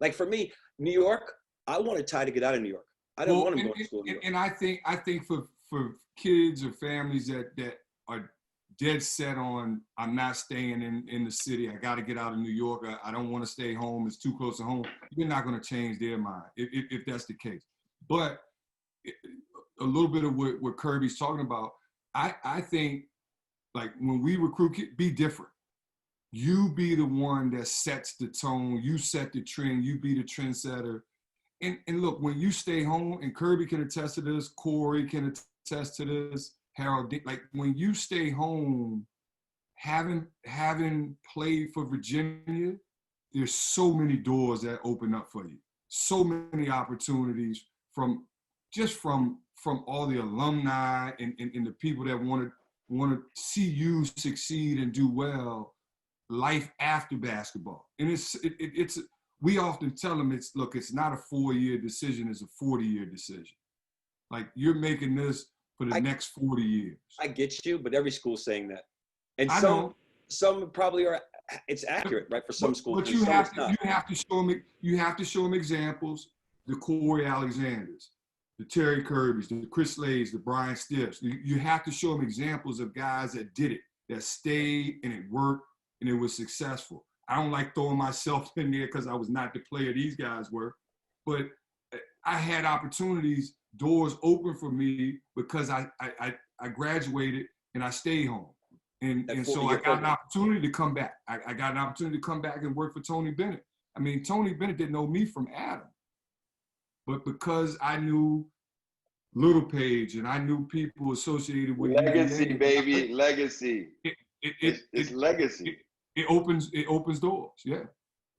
[SPEAKER 1] Like for me, New York, I wanted Ty to get out of New York. I don't want him going to school in New York.
[SPEAKER 3] And I think for kids or families that are dead set on, I'm not staying in the city, I got to get out of New York, I don't want to stay home, it's too close to home, you're not going to change their mind if that's the case. But a little bit of what Kirby's talking about, I think, like when we recruit kids, be different. You be the one that sets the tone, you set the trend, you be the trendsetter. And look, when you stay home, and Kirby can attest to this, Corey can attest to this, Harold, like when you stay home, having played for Virginia, there's so many doors that open up for you. So many opportunities from all the alumni and the people that want to see you succeed and do well, life after basketball. And it's we often tell them it's not a 4-year decision, it's a 40-year decision. Like you're making this for the next 40 years.
[SPEAKER 1] I get you, but every school's saying that. And some probably are, it's accurate, right, for some schools.
[SPEAKER 3] But you have to show them examples, the Corey Alexanders, the Terry Kirbys, the Chris Slays, the Brian Stiffs. You have to show them examples of guys that did it, that stayed and it worked and it was successful. I don't like throwing myself in there because I was not the player these guys were, but I had opportunities, doors open for me because I graduated and I stayed home. And so I got an opportunity to come back. I got an opportunity to come back and work for Tony Bennett. I mean, Tony Bennett didn't know me from Adam, but because I knew Little Page and I knew people associated with
[SPEAKER 4] legacy,
[SPEAKER 3] UVA,
[SPEAKER 4] baby, legacy. It's legacy.
[SPEAKER 3] It opens doors, yeah.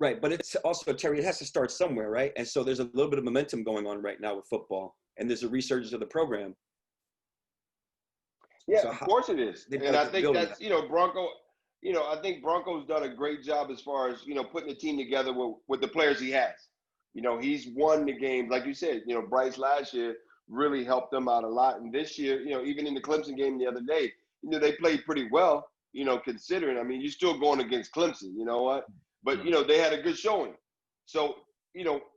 [SPEAKER 1] Right, but it's also, Terry, it has to start somewhere, right? And so there's a little bit of momentum going on right now with football, and there's a resurgence of the program.
[SPEAKER 4] Yeah,
[SPEAKER 1] so
[SPEAKER 4] of course it is. And I think that's, I think Bronco's done a great job as far as, putting the team together with the players he has. He's won the game. Like you said, Bryce last year really helped them out a lot. And this year, even in the Clemson game the other day, they played pretty well, considering. I mean, you're still going against Clemson, you know what? But, they had a good showing. So,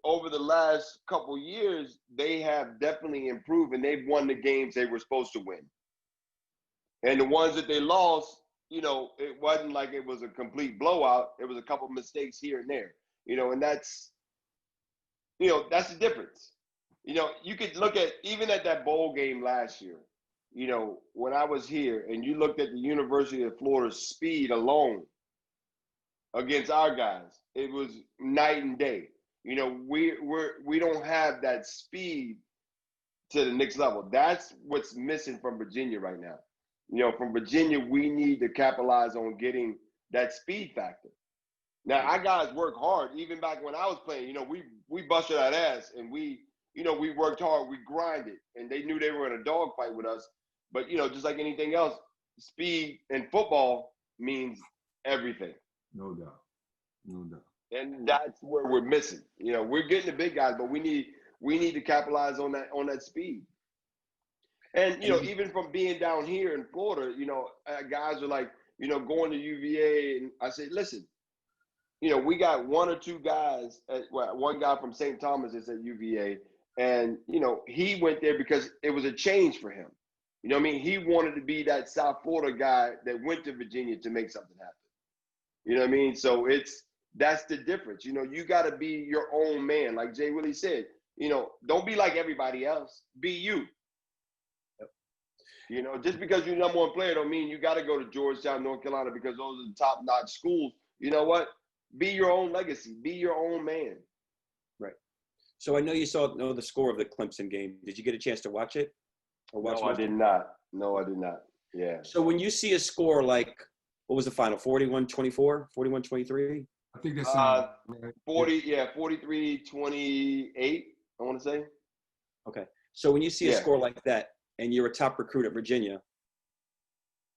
[SPEAKER 4] over the last couple years, they have definitely improved and they've won the games they were supposed to win. And the ones that they lost, it wasn't like it was a complete blowout. It was a couple mistakes here and there, and that's the difference. You could look at, even at that bowl game last year, when I was here and you looked at the University of Florida's speed alone against our guys, it was night and day. We don't have that speed to the next level. That's what's missing from Virginia right now. From Virginia, we need to capitalize on getting that speed factor. Now, our guys work hard. Even back when I was playing, we busted our ass and we worked hard, we grinded, and they knew they were in a dogfight with us. But, just like anything else, speed in football means everything.
[SPEAKER 3] No doubt. No doubt.
[SPEAKER 4] And that's where we're missing. We're getting the big guys, but we need to capitalize on that speed. And, even from being down here in Florida, guys are like, going to UVA. And I said, listen, we got one or two guys, one guy from St. Thomas is at UVA. And, he went there because it was a change for him. He wanted to be that South Florida guy that went to Virginia to make something happen. So that's the difference. You got to be your own man. Like JWILLY said, don't be like everybody else. Be you. Just because you're number one player don't mean you got to go to Georgetown, North Carolina, because those are the top-notch schools. You know what? Be your own legacy. Be your own man.
[SPEAKER 1] Right. So I know you know the score of the Clemson game. Did you get a chance to watch it?
[SPEAKER 4] No, I did not. Yeah.
[SPEAKER 1] So when you see a score like, what was the final, 41-24, 41-23?
[SPEAKER 3] I think that's
[SPEAKER 4] 43-28, I want to say.
[SPEAKER 1] Okay. So when you see a score like that, and you're a top recruit at Virginia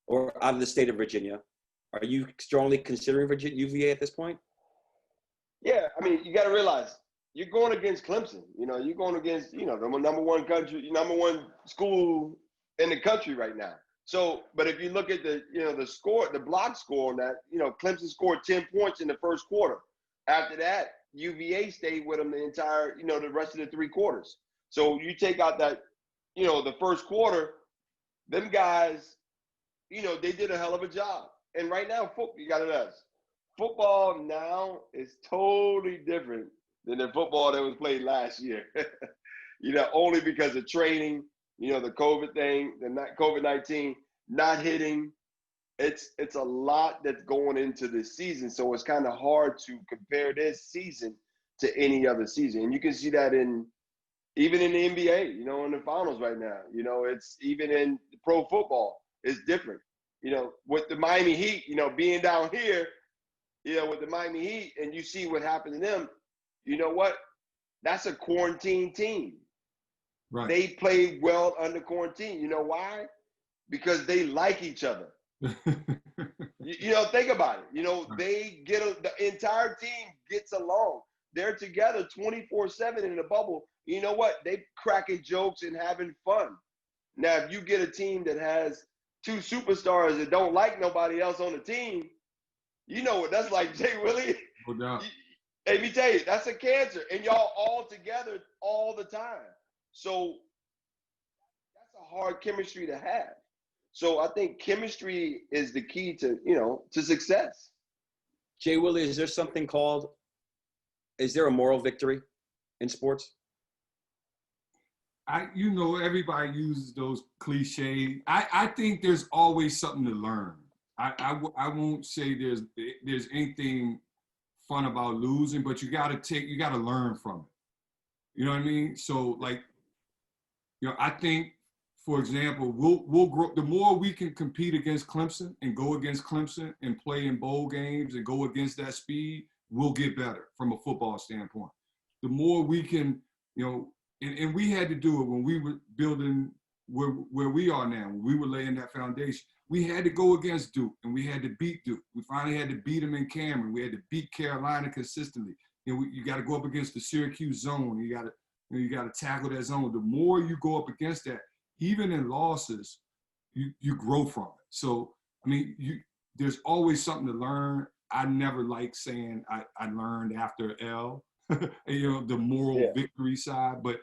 [SPEAKER 1] or out of the state of Virginia, are you strongly considering UVA at this point?
[SPEAKER 4] Yeah, I mean, you got to realize you're going against Clemson. You know, you're going against, you know, the number one school in the country right now. So, but if you look at the, you know, the score, the block score on that, you know, Clemson scored 10 points in the first quarter. After that, UVA stayed with them the entire, you know, the rest of the 3 quarters. So you take out that, you know, the first quarter, them guys, you know, they did a hell of a job. And right now, you got to ask, football now is totally different than the football that was played last year. You know, only because of training, you know, the COVID thing, the COVID-19 not hitting. It's a lot that's going into this season. So it's kind of hard to compare this season to any other season. And you can see that even in the NBA, you know, in the finals right now. You know, it's even in pro football, it's different. You know, with the Miami Heat, you know, being down here, you know, with the Miami Heat, and you see what happened to them, you know what? That's a quarantine team.
[SPEAKER 3] Right.
[SPEAKER 4] They played well under quarantine. You know why? Because they like each other. You know, think about it. You know, they the entire team gets along. They're together 24/7 in the bubble. You know what? They cracking jokes and having fun. Now, if you get a team that has 2 superstars that don't like nobody else on the team, you know what that's like, JWILLY.
[SPEAKER 3] No doubt.
[SPEAKER 4] Let me tell you, that's a cancer. And y'all all together all the time. So that's a hard chemistry to have. So I think chemistry is the key to, you know, to success.
[SPEAKER 1] JWILLY, is there a moral victory in sports?
[SPEAKER 3] You know, everybody uses those cliches. I think there's always something to learn. I won't say there's anything fun about losing, but you got to learn from it. You know what I mean? So, like, you know, I think, for example, we'll grow. The more we can compete against Clemson and go against Clemson and play in bowl games and go against that speed, we'll get better from a football standpoint. The more we can, you know, and we had to do it when we were building where we are now, when we were laying that foundation. We had to go against Duke, and we had to beat Duke. We finally had to beat them in Cameron. We had to beat Carolina consistently. You know, you got to go up against the Syracuse zone. You got to tackle that zone. The more you go up against that, even in losses, you grow from it. So, I mean, there's always something to learn. I never like saying I learned after L, you know, the moral victory side, but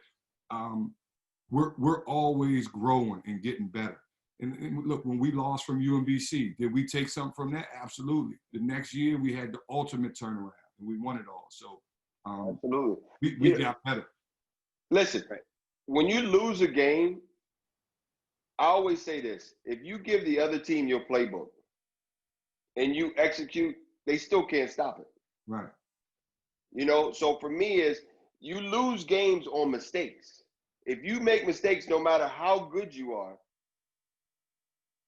[SPEAKER 3] we're always growing and getting better. And look, when we lost from UMBC, did we take something from that? Absolutely. The next year we had the ultimate turnaround and we won it all. So
[SPEAKER 4] absolutely,
[SPEAKER 3] we got better.
[SPEAKER 4] Listen, when you lose a game, I always say this: if you give the other team your playbook and you execute, they still can't stop it.
[SPEAKER 3] Right.
[SPEAKER 4] You know, so for me is you lose games on mistakes. If you make mistakes, no matter how good you are,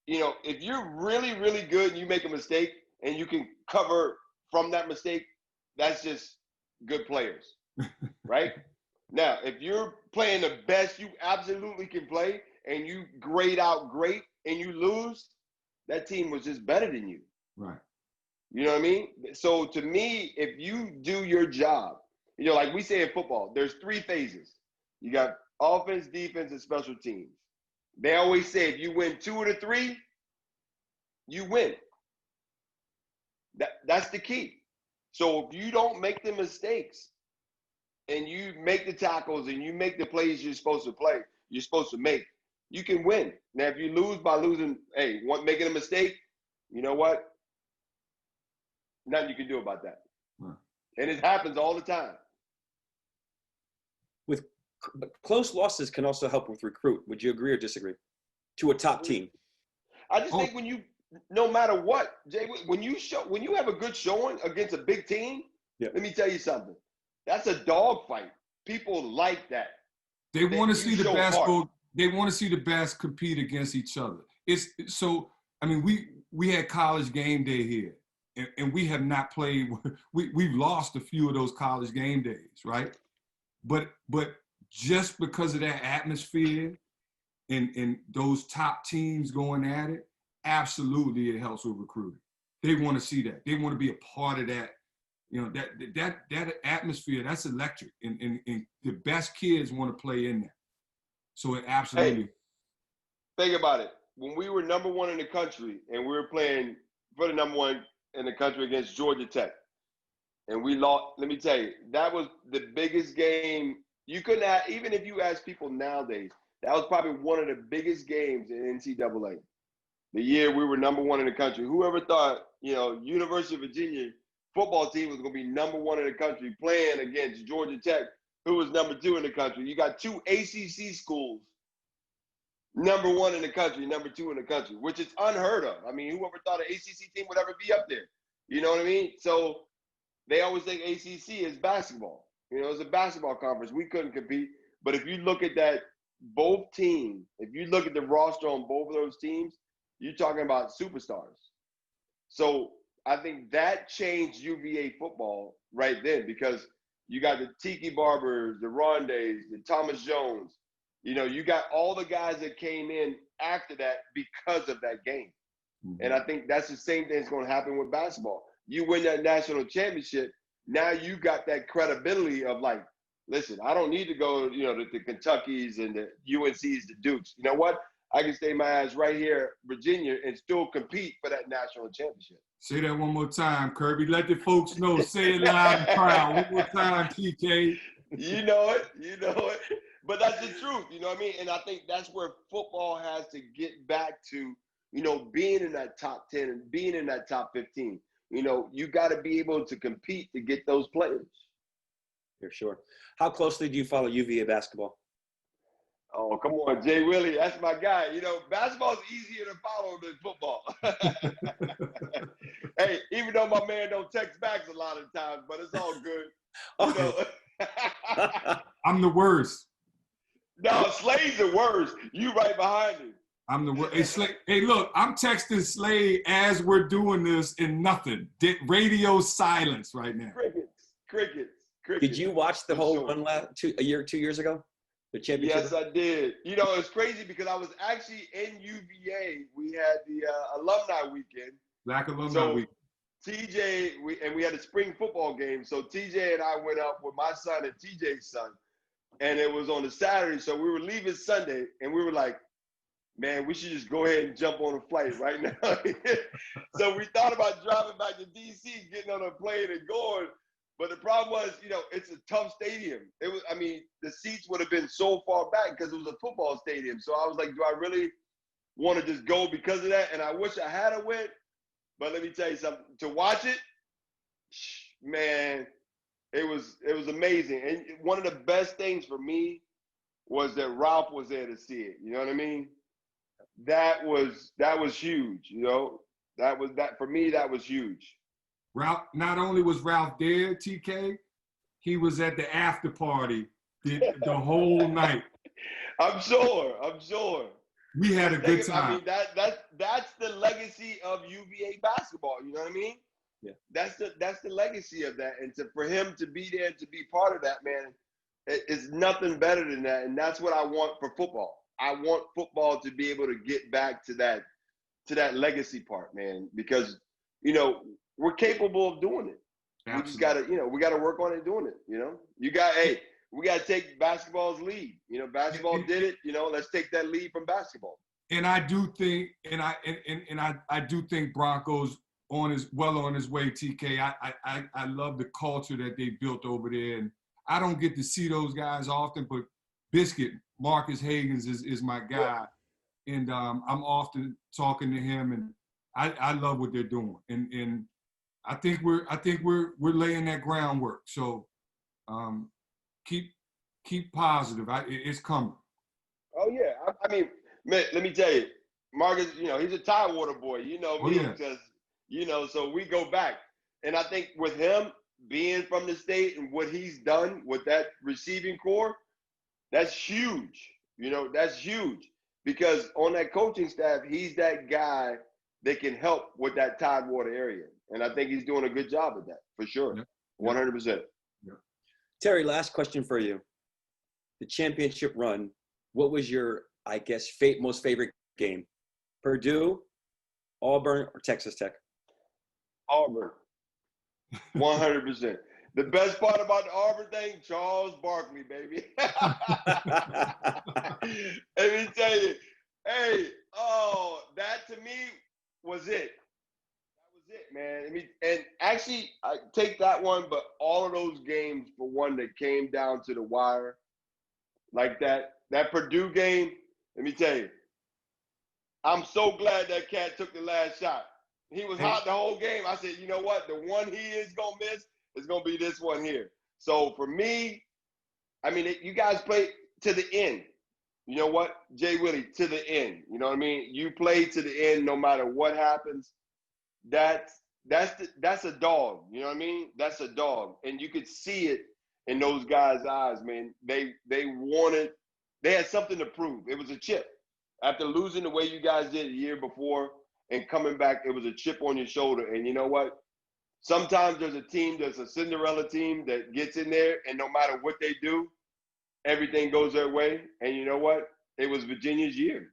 [SPEAKER 4] you know, if you're really, really good and you make a mistake and you can cover from that mistake, that's just good players, right? Now, if you're playing the best you absolutely can play and you grade out great and you lose, that team was just better than you.
[SPEAKER 3] Right.
[SPEAKER 4] You know what I mean? So to me, if you do your job, you know, like we say in football, there's 3 phases. You got offense, defense, and special teams. They always say if you win 2 of the 3, you win. That's the key. So if you don't make the mistakes and you make the tackles and you make the plays you're supposed to make, you can win. Now, if you lose by making a mistake, you know what? Nothing you can do about that.
[SPEAKER 3] Right.
[SPEAKER 4] And it happens all the time.
[SPEAKER 1] But close losses can also help with recruit. Would you agree or disagree? To a top team.
[SPEAKER 4] I just think no matter what, Jay, when you have a good showing against a big team, let me tell you something. That's a dog fight. People like that.
[SPEAKER 3] They want to see the best go. They want to see the best compete against each other. I mean, we had college game day here, and we have not played. We've lost a few of those college game days, right? But just because of that atmosphere and those top teams going at it, absolutely it helps with recruiting. They want to see that. They want to be a part of that. You know, that atmosphere, that's electric. And the best kids want to play in there. So it absolutely.
[SPEAKER 4] Hey, think about it. When we were number 1 in the country and we were playing for the number 1 in the country against Georgia Tech, and we lost, let me tell you, that was the biggest game. You couldn't have, even if you ask people nowadays, that was probably one of the biggest games in NCAA. The year we were number 1 in the country. Whoever thought, you know, University of Virginia football team was going to be number 1 in the country playing against Georgia Tech, who was number 2 in the country. You got 2 ACC schools, number 1 in the country, number 2 in the country, which is unheard of. I mean, whoever thought an ACC team would ever be up there? You know what I mean? So they always think ACC is basketball. You know, it's a basketball conference. We couldn't compete. But if you look at that, both teams, if you look at the roster on both of those teams, you're talking about superstars. So I think that changed UVA football right then, because you got the Tiki Barbers, the Rondays, the Thomas Jones. You know, you got all the guys that came in after that because of that game. Mm-hmm. And I think that's the same thing that's going to happen with basketball. You win that national championship, now you got that credibility of like, listen, I don't need to go, you know, to the Kentuckys and the UNCs, the Dukes. You know what? I can stay my ass right here, Virginia, and still compete for that national championship.
[SPEAKER 3] Say that one more time, Kirby. Let the folks know. Say it loud and proud. One more time, TK.
[SPEAKER 4] You know it. You know it. But that's the truth. You know what I mean? And I think that's where football has to get back to, you know, being in that top 10 and being in that top 15. You know, you got to be able to compete to get those players.
[SPEAKER 1] For sure. How closely do you follow UVA basketball?
[SPEAKER 4] Oh, come on, JWILLY. That's my guy. You know, basketball is easier to follow than football. Hey, even though my man don't text back a lot of times, but it's all good. You know.
[SPEAKER 3] I'm the worst.
[SPEAKER 4] No, Slade's the worst. You right behind him.
[SPEAKER 3] I'm the worst. Hey, Slade, hey, look, I'm texting Slade as we're doing this and nothing. Radio silence right now.
[SPEAKER 4] Crickets.
[SPEAKER 1] Did you watch the whole one a year, 2 years ago? The championship?
[SPEAKER 4] Yes, I did. You know, it's crazy because I was actually in UVA. We had the alumni weekend.
[SPEAKER 3] Black alumni weekend.
[SPEAKER 4] TJ, we had a spring football game. So TJ and I went up with my son and TJ's son. And it was on a Saturday. So we were leaving Sunday. And we were like, man, we should just go ahead and jump on a flight right now. So we thought about driving back to D.C., getting on a plane and going. But the problem was, you know, it's a tough stadium. It was, I mean, the seats would have been so far back because it was a football stadium. So I was like, do I really want to just go because of that? And I wish I had a win. But let me tell you something. To watch it, man, it was amazing. And one of the best things for me was that Ralph was there to see it. You know what I mean? That was huge. You know, for me, that was huge.
[SPEAKER 3] Ralph, not only was Ralph there, TK, he was at the after party the whole night.
[SPEAKER 4] I'm sure.
[SPEAKER 3] We had a good time.
[SPEAKER 4] I mean, that's the legacy of UVA basketball. You know what I mean?
[SPEAKER 1] Yeah.
[SPEAKER 4] That's the legacy of that. And for him to be there, to be part of that, man, it's nothing better than that. And that's what I want for football. I want football to be able to get back to that legacy part, man, because, you know, we're capable of doing it. Absolutely. We just gotta work on it doing it. You know, we gotta take basketball's lead. You know, basketball did it. You know, let's take that lead from basketball.
[SPEAKER 3] And I do think, I do think Bronco's on his way. TK, I love the culture that they built over there, and I don't get to see those guys often, but Biscuit, Marcus Hagans is my guy, and I'm often talking to him, and I love what they're doing, and I think we're laying that groundwork. So keep positive. It's coming.
[SPEAKER 4] Oh yeah, I mean, man, let me tell you, Marcus. You know, he's a Tidewater boy. You know me, because you know, so we go back, and I think with him being from the state and what he's done with that receiving core, that's huge. You know, that's huge because on that coaching staff, he's that guy that can help with that Tidewater area. And I think he's doing a good job of that, for sure. 100%.
[SPEAKER 1] Terry, last question for you. The championship run, what was your I guess, most favorite game? Purdue, Auburn, or Texas Tech?
[SPEAKER 4] Auburn. 100%. The best part about the Auburn thing, Charles Barkley, baby. Let me tell you, hey, that to me was it. That was it, man. And actually, I take that one, but all of those games, for one, that came down to the wire, like that Purdue game, let me tell you, I'm so glad that cat took the last shot. He was hot the whole game. I said, you know what? The one he is going to miss is going to be this one here. So for me, I mean, you guys play to the end. You know what? Jay Willie, to the end. You know what I mean? You play to the end no matter what happens. That's a dog. You know what I mean? That's a dog. And you could see it in those guys' eyes, man. They had something to prove. It was a chip. After losing the way you guys did the year before and coming back, it was a chip on your shoulder. And you know what? Sometimes there's a Cinderella team that gets in there, and no matter what they do, everything goes their way. And you know what? It was Virginia's year.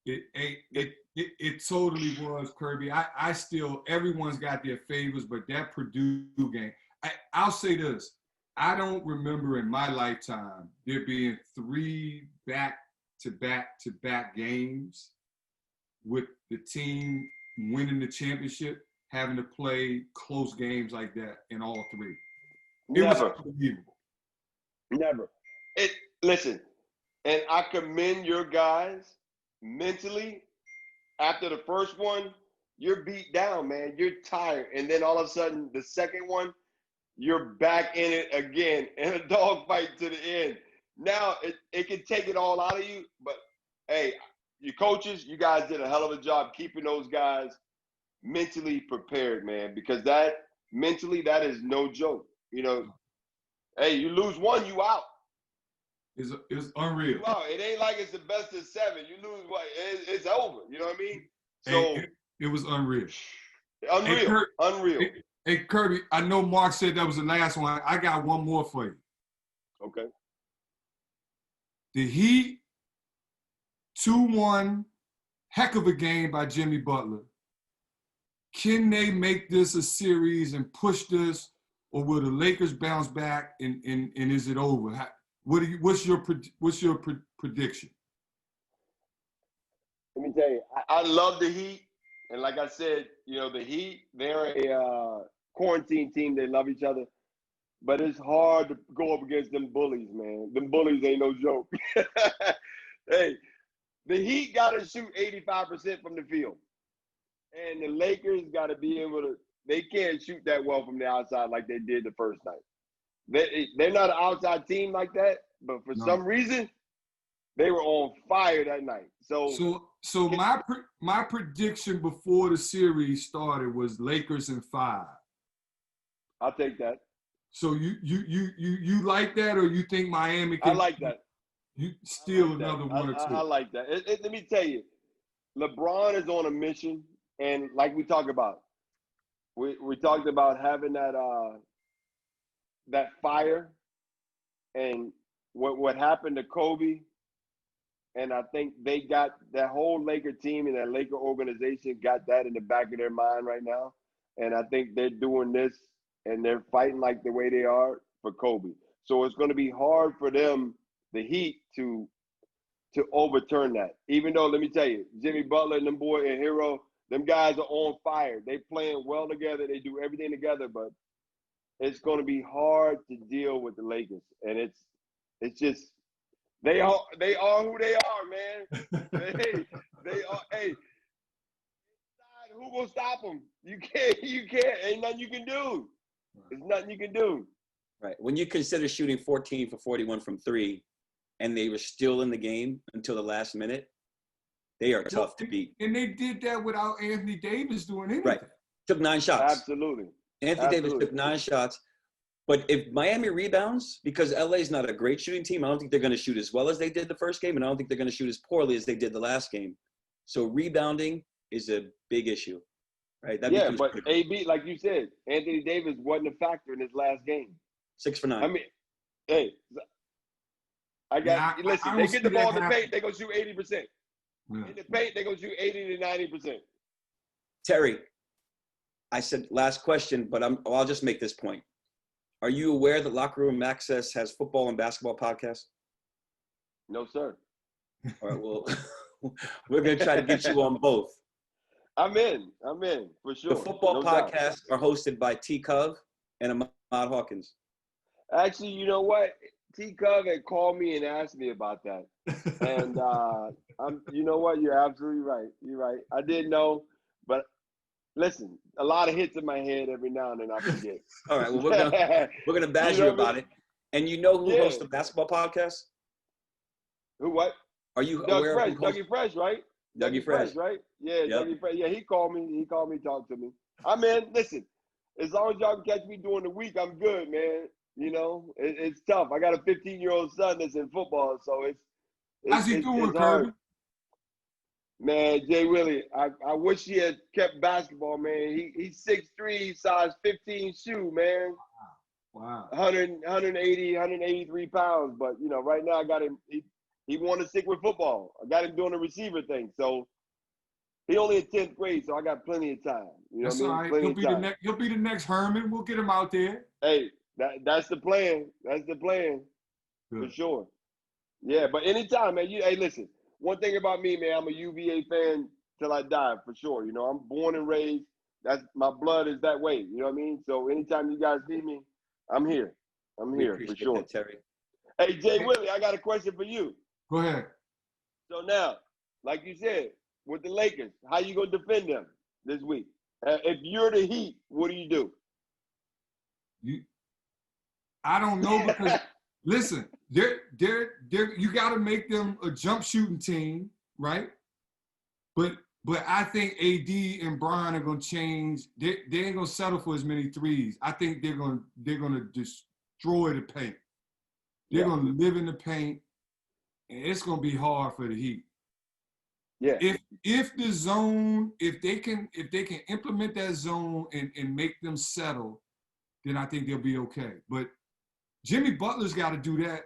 [SPEAKER 3] It totally was, Kirby. I still, everyone's got their favorites, but that Purdue game, I'll say this. I don't remember in my lifetime there being 3 back-to-back games with the team winning the championship, having to play close games like that in all 3. It was unbelievable.
[SPEAKER 4] Never. Listen, and I commend your guys mentally. After the first one, you're beat down, man. You're tired. And then all of a sudden, the second one, you're back in it again in a dogfight to the end. Now, it can take it all out of you. But, hey, you coaches, you guys did a hell of a job keeping those guys mentally prepared, man, because that is no joke. You know, hey, you lose one, you out.
[SPEAKER 3] It's unreal.
[SPEAKER 4] Wow, it ain't like it's the best of 7. You lose one, it's over. You know what I mean? So
[SPEAKER 3] it was unreal.
[SPEAKER 4] Unreal.
[SPEAKER 3] Hey, Kirby, I know Mark said that was the last one. I got one more for you.
[SPEAKER 4] Okay.
[SPEAKER 3] The Heat, 2-1, heck of a game by Jimmy Butler. Can they make this a series and push this, or will the Lakers bounce back and is it over? What's your prediction?
[SPEAKER 4] Let me tell you, I love the Heat, and like I said, you know, the Heat, they're a quarantine team. They love each other, but it's hard to go up against them bullies, man. Them bullies ain't no joke. Hey, the Heat got to shoot 85% from the field, and the Lakers got to be able to. They can't shoot that well from the outside like they did the first night. They're not an outside team like that, but for some reason, they were on fire that night. So my prediction before the series started was Lakers in 5. I'll take that. So you like that, or you think Miami can? I like that. You steal another one or two. I like that. Let me tell you, LeBron is on a mission, and like we talked about, we talked about having that fire, and what happened to Kobe, and I think they got that whole Laker team and that Laker organization got that in the back of their mind right now, and I think they're doing this and they're fighting like the way they are for Kobe. So it's going to be hard for them, the Heat, to overturn that. Even though, let me tell you, Jimmy Butler and them boy and Hero, them guys are on fire. They playing well together. They do everything together, but it's going to be hard to deal with the Lakers. And it's just they are who they are, man. they are. Hey, who gonna stop them? You can't. Ain't nothing you can do. There's nothing you can do.
[SPEAKER 1] Right. When you consider shooting 14 for 41 from 3, and they were still in the game until the last minute, they are tough to beat. And they did that without Anthony Davis doing anything. Right. Took 9 shots.
[SPEAKER 4] Absolutely.
[SPEAKER 1] Anthony Davis took 9 shots. But if Miami rebounds, because LA is not a great shooting team, I don't think they're going to shoot as well as they did the first game, and I don't think they're going to shoot as poorly as they did the last game. So rebounding is a big issue, right? That
[SPEAKER 4] but critical. AB, like you said, Anthony Davis wasn't a factor in his last game.
[SPEAKER 1] 6 for 9.
[SPEAKER 4] I mean, hey, Listen, they get the ball in the paint, they gonna shoot 80%.
[SPEAKER 3] Yeah.
[SPEAKER 4] In the paint, they gonna shoot 80 to 90%.
[SPEAKER 1] Terry, I said last question, but I'll just make this point. Are you aware that Locker Room Access has football and basketball podcasts?
[SPEAKER 4] No, sir.
[SPEAKER 1] All right, well, we're going to try to get you on both.
[SPEAKER 4] I'm in, for sure.
[SPEAKER 1] The football podcasts are hosted by T. Cove and Ahmad Hawkins.
[SPEAKER 4] Actually, you know what? T. Cove had called me and asked me about that. And you know what? You're absolutely right. You're right. I didn't know, but listen, a lot of hits in my head every now and then I forget.
[SPEAKER 1] All right, well, we're gonna badge you about it. And you know who hosts the basketball podcast?
[SPEAKER 4] Who what?
[SPEAKER 1] Are you aware of
[SPEAKER 4] Dougie Fresh, right?
[SPEAKER 1] Dougie Fresh,
[SPEAKER 4] right? Yeah, yep. Dougie Fresh. Yeah, he called me, talk to me. I'm in. Listen, as long as y'all can catch me during the week, I'm good, man. You know, it's tough. I got a 15-year-old son that's in football, so it's
[SPEAKER 3] how's he doing,
[SPEAKER 4] hard.
[SPEAKER 3] Kirby?
[SPEAKER 4] Man, Jay Willie, I wish he had kept basketball, man. He's 6'3", size 15 shoe, man.
[SPEAKER 3] Wow.
[SPEAKER 4] 180, 183 pounds. But, you know, right now I got him. He wanted to stick with football. I got him doing the receiver thing. So he only in 10th grade, so I got plenty of time. You know
[SPEAKER 3] that's
[SPEAKER 4] what
[SPEAKER 3] all
[SPEAKER 4] I mean?
[SPEAKER 3] right. He'll be the next Herman. We'll get him out there.
[SPEAKER 4] Hey, that's the plan. That's the plan. Good. For sure. Yeah, but anytime, man. Hey, listen. One thing about me, man, I'm a UVA fan till I die, for sure. You know, I'm born and raised. That's my blood is that way. You know what I mean? So anytime you guys need me, I'm here. I'm here for sure.
[SPEAKER 1] That, Terry.
[SPEAKER 4] Hey, Jay Willie, I got a question for you.
[SPEAKER 3] Go ahead.
[SPEAKER 4] So now, like you said, with the Lakers, how you gonna defend them this week? If you're the Heat, what do you do?
[SPEAKER 3] I don't know because listen, you got to make them a jump shooting team, right? But I think AD and Brian are gonna change. They ain't gonna settle for as many threes. I think they're gonna destroy the paint. They're gonna live in the paint, and it's gonna be hard for the Heat.
[SPEAKER 4] Yeah.
[SPEAKER 3] If the zone, if they can implement that zone and make them settle, then I think they'll be okay. But Jimmy Butler's got to do that.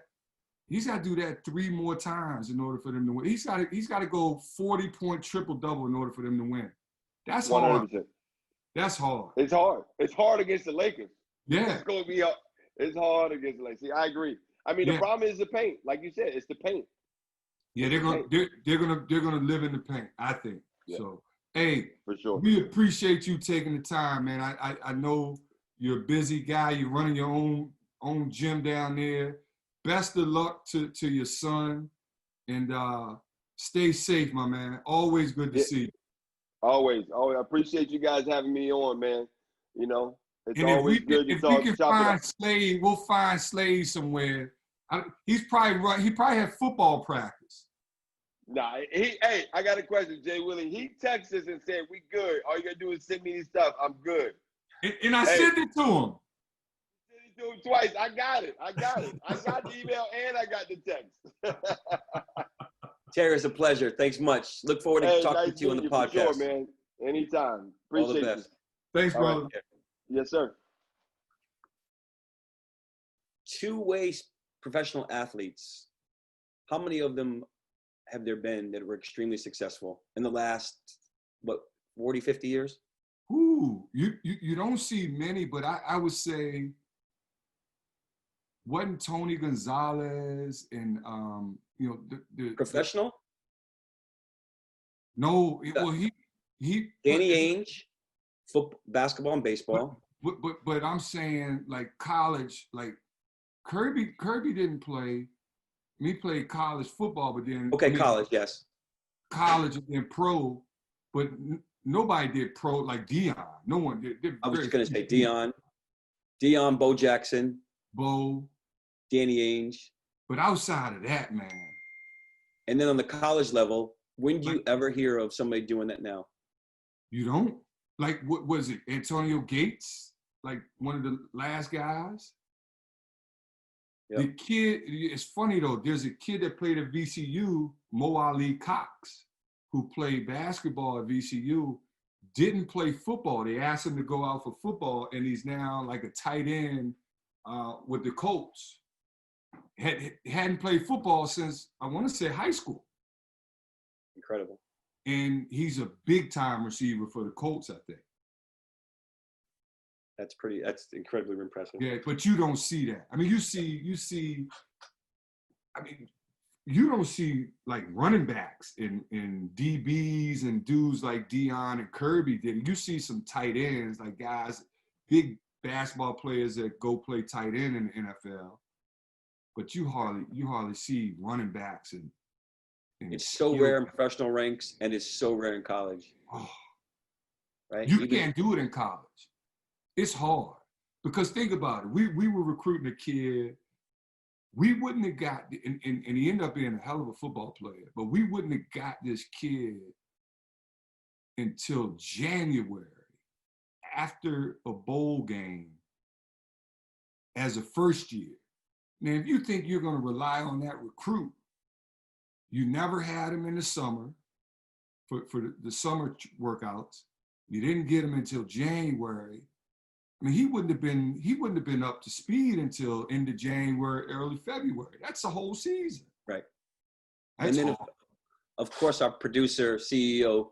[SPEAKER 3] He's got to do that 3 more times in order for them to win. He's got to go 40-point triple-double in order for them to win. That's 100%. Hard. That's hard.
[SPEAKER 4] It's hard. It's hard against the Lakers.
[SPEAKER 3] Yeah.
[SPEAKER 4] It's going to be it's hard against the Lakers. See, I agree. I mean, the problem is the paint. Like you said, it's the paint.
[SPEAKER 3] Yeah, they're gonna live in the paint, I think. Yeah. So, hey,
[SPEAKER 4] for sure.
[SPEAKER 3] We appreciate you taking the time, man. I know you're a busy guy. You're running your own gym down there. Best of luck to your son, and stay safe, my man. Always good to see you.
[SPEAKER 4] Always. I appreciate you guys having me on, man. You know, it's
[SPEAKER 3] and
[SPEAKER 4] always good to talk.
[SPEAKER 3] If we can find Slade, we'll find Slade somewhere. He probably had football practice.
[SPEAKER 4] Nah, I got a question, Jay Willie. He texted us and said, "We good. All you gotta do is send me this stuff. I'm good."
[SPEAKER 3] And I sent it to him.
[SPEAKER 4] Sent it to him twice. I got it. I got the email and I got the text.
[SPEAKER 1] Terry, it's a pleasure. Thanks much. Look forward to talking to you on the podcast.
[SPEAKER 4] Sure, man. Anytime. Appreciate
[SPEAKER 1] All the best.
[SPEAKER 4] You.
[SPEAKER 3] Thanks, brother.
[SPEAKER 4] Right. Yes, sir.
[SPEAKER 1] Two-way professional athletes. How many of them have there been that were extremely successful in the last, 40, 50 years?
[SPEAKER 3] Ooh, you don't see many, but I would say, wasn't Tony Gonzalez and the
[SPEAKER 1] professional?
[SPEAKER 3] No, well he
[SPEAKER 1] Danny Ainge, football, basketball, and baseball.
[SPEAKER 3] But I'm saying like college, like Kirby didn't play. Me played college football, but then
[SPEAKER 1] college, yes,
[SPEAKER 3] college and then pro, but nobody did pro like Dion. No one did.
[SPEAKER 1] I was just gonna say Dion, Bo Jackson, Danny Ainge.
[SPEAKER 3] But outside of that, man.
[SPEAKER 1] And then on the college level, when do you ever hear of somebody doing that now?
[SPEAKER 3] You don't? Like, what was it? Antonio Gates? Like one of the last guys? Yep. The kid, it's funny though, there's a kid that played at VCU, Mo Ali Cox, who played basketball at VCU, didn't play football. They asked him to go out for football, and he's now like a tight end with the Colts. hadn't played football since, I want to say, high school.
[SPEAKER 1] Incredible.
[SPEAKER 3] And he's a big-time receiver for the Colts, I think.
[SPEAKER 1] That's incredibly impressive.
[SPEAKER 3] Yeah, but you don't see that. I mean, you see, I mean, you don't see like running backs in DBs and dudes like Dion and Kirby did. You see some tight ends, like guys, big basketball players that go play tight end in the NFL. But you hardly see running backs and
[SPEAKER 1] it's so rare in professional ranks, and it's so rare in college.
[SPEAKER 3] Oh,
[SPEAKER 1] right?
[SPEAKER 3] You can't do it in college. It's hard. Because think about it. We were recruiting a kid. We wouldn't have got, and he ended up being a hell of a football player, but we wouldn't have got this kid until January after a bowl game as a first year. Now, if you think you're going to rely on that recruit, you never had him in the summer for the summer workouts. You didn't get him until January. I mean, he wouldn't have been up to speed until end of January, early February. That's the whole season.
[SPEAKER 1] Right.
[SPEAKER 3] That's
[SPEAKER 1] and then, of course, our producer, CEO,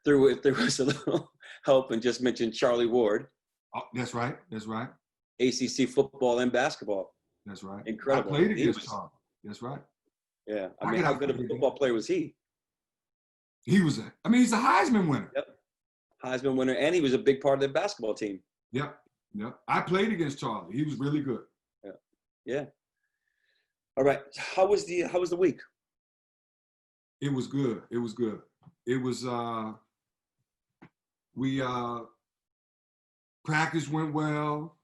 [SPEAKER 1] threw us a little help and just mentioned Charlie Ward.
[SPEAKER 3] Oh, that's right. That's right.
[SPEAKER 1] ACC football and basketball.
[SPEAKER 3] That's right.
[SPEAKER 1] Incredible.
[SPEAKER 3] I played against Charlie. That's right.
[SPEAKER 1] Yeah. I mean, how good of a football player was he?
[SPEAKER 3] He's a Heisman winner.
[SPEAKER 1] Yep. Heisman winner, and he was a big part of the basketball team.
[SPEAKER 3] Yep. I played against Charlie. He was really good.
[SPEAKER 1] Yeah. All right. How was the week?
[SPEAKER 3] It was good. It was practice went well.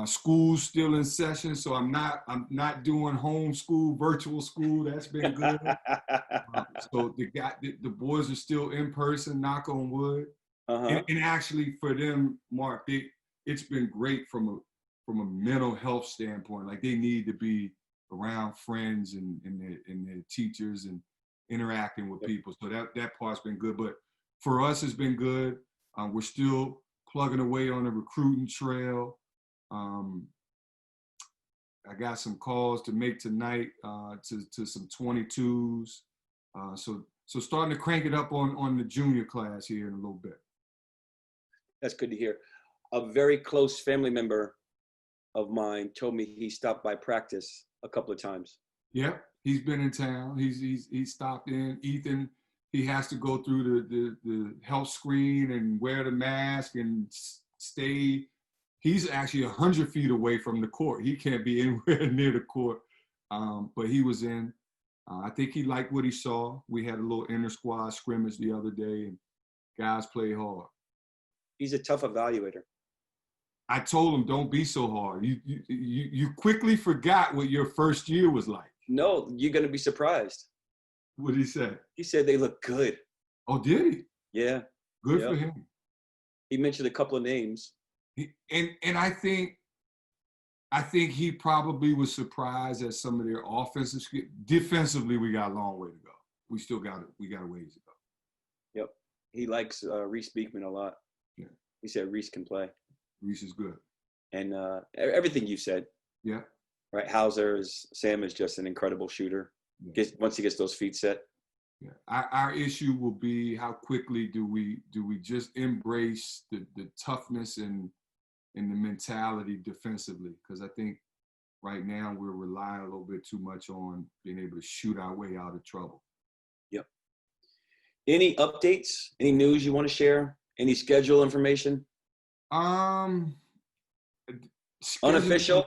[SPEAKER 3] School's still in session, so I'm not doing homeschool, virtual school. That's been good. So the boys are still in person, knock on wood.
[SPEAKER 1] Uh-huh.
[SPEAKER 3] And actually for them, Mark, it's been great from a mental health standpoint. Like they need to be around friends and their teachers and interacting with people. So that part's been good. But for us, it's been good. We're still plugging away on the recruiting trail. I got some calls to make tonight to some 22s. So starting to crank it up on the junior class here in a little bit.
[SPEAKER 1] That's good to hear. A very close family member of mine told me he stopped by practice a couple of times.
[SPEAKER 3] Yeah, he's been in town. He's stopped in. Ethan, he has to go through the health screen and wear the mask and stay. He's actually 100 feet away from the court. He can't be anywhere near the court, but he was in. I think he liked what he saw. We had a little inter-squad scrimmage the other day, and guys play hard.
[SPEAKER 1] He's a tough evaluator.
[SPEAKER 3] I told him, don't be so hard. You quickly forgot what your first year was like.
[SPEAKER 1] No, you're going to be surprised.
[SPEAKER 3] What did he say?
[SPEAKER 1] He said they look good.
[SPEAKER 3] Oh, did he?
[SPEAKER 1] Yeah.
[SPEAKER 3] Good for him.
[SPEAKER 1] He mentioned a couple of names.
[SPEAKER 3] And I think he probably was surprised at some of their offensive skills. Defensively, we got a long way to go. We got a ways to go.
[SPEAKER 1] Yep. He likes Reese Beekman a lot.
[SPEAKER 3] Yeah.
[SPEAKER 1] He said Reese can play.
[SPEAKER 3] Reese is good. And
[SPEAKER 1] everything you said.
[SPEAKER 3] Yeah.
[SPEAKER 1] Right. Sam is just an incredible shooter.
[SPEAKER 3] Yeah.
[SPEAKER 1] Once he gets those feet set.
[SPEAKER 3] Yeah. Our issue will be how quickly do we just embrace the toughness and the mentality defensively? Because I think right now we're relying a little bit too much on being able to shoot our way out of trouble.
[SPEAKER 1] Yep. Any updates? Any news you want to share? Any schedule information? Unofficial.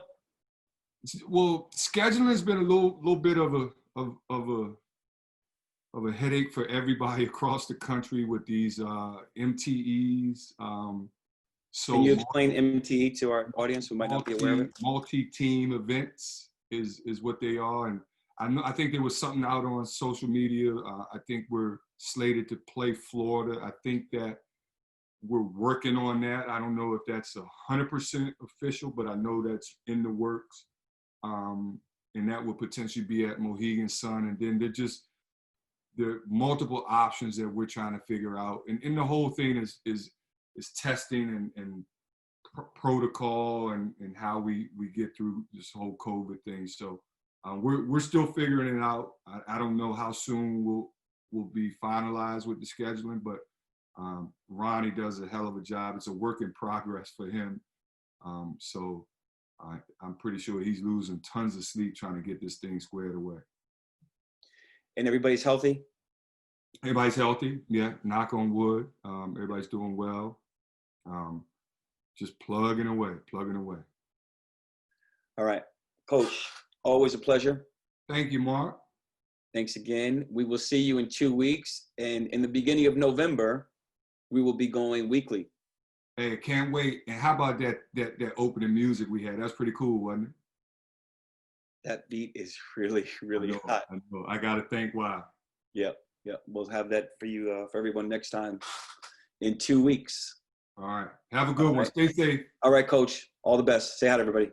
[SPEAKER 3] Well, scheduling has been a little bit of a headache for everybody across the country with these MTEs. So
[SPEAKER 1] can you explain MTE to our audience who might not be aware of it?
[SPEAKER 3] Multi-team events is what they are, and I think there was something out on social media. I think we're slated to play Florida. I think that we're working on that. I don't know if that's 100% official, but I know that's in the works. And that would potentially be at Mohegan Sun. And then there are multiple options that we're trying to figure out. And the whole thing is testing and protocol and how we get through this whole COVID thing. So we're still figuring it out. I don't know how soon we'll be finalized with the scheduling, but Ronnie does a hell of a job. It's a work in progress for him. So I'm pretty sure he's losing tons of sleep trying to get this thing squared away.
[SPEAKER 1] And everybody's healthy?
[SPEAKER 3] Everybody's healthy. Yeah, knock on wood. Everybody's doing well. Just plugging away.
[SPEAKER 1] All right. Coach, always a pleasure.
[SPEAKER 3] Thank you, Mark.
[SPEAKER 1] Thanks again. We will see you in 2 weeks. And in the beginning of November, we will be going weekly.
[SPEAKER 3] Hey, I can't wait. And how about that opening music we had? That's pretty cool, wasn't it?
[SPEAKER 1] That beat is really, really hot.
[SPEAKER 3] I know. I got to thank Wow.
[SPEAKER 1] Yep. We'll have that for you, for everyone next time in 2 weeks.
[SPEAKER 3] All right. Have a good one. Stay safe.
[SPEAKER 1] All right, Coach. All the best. Say hi to everybody.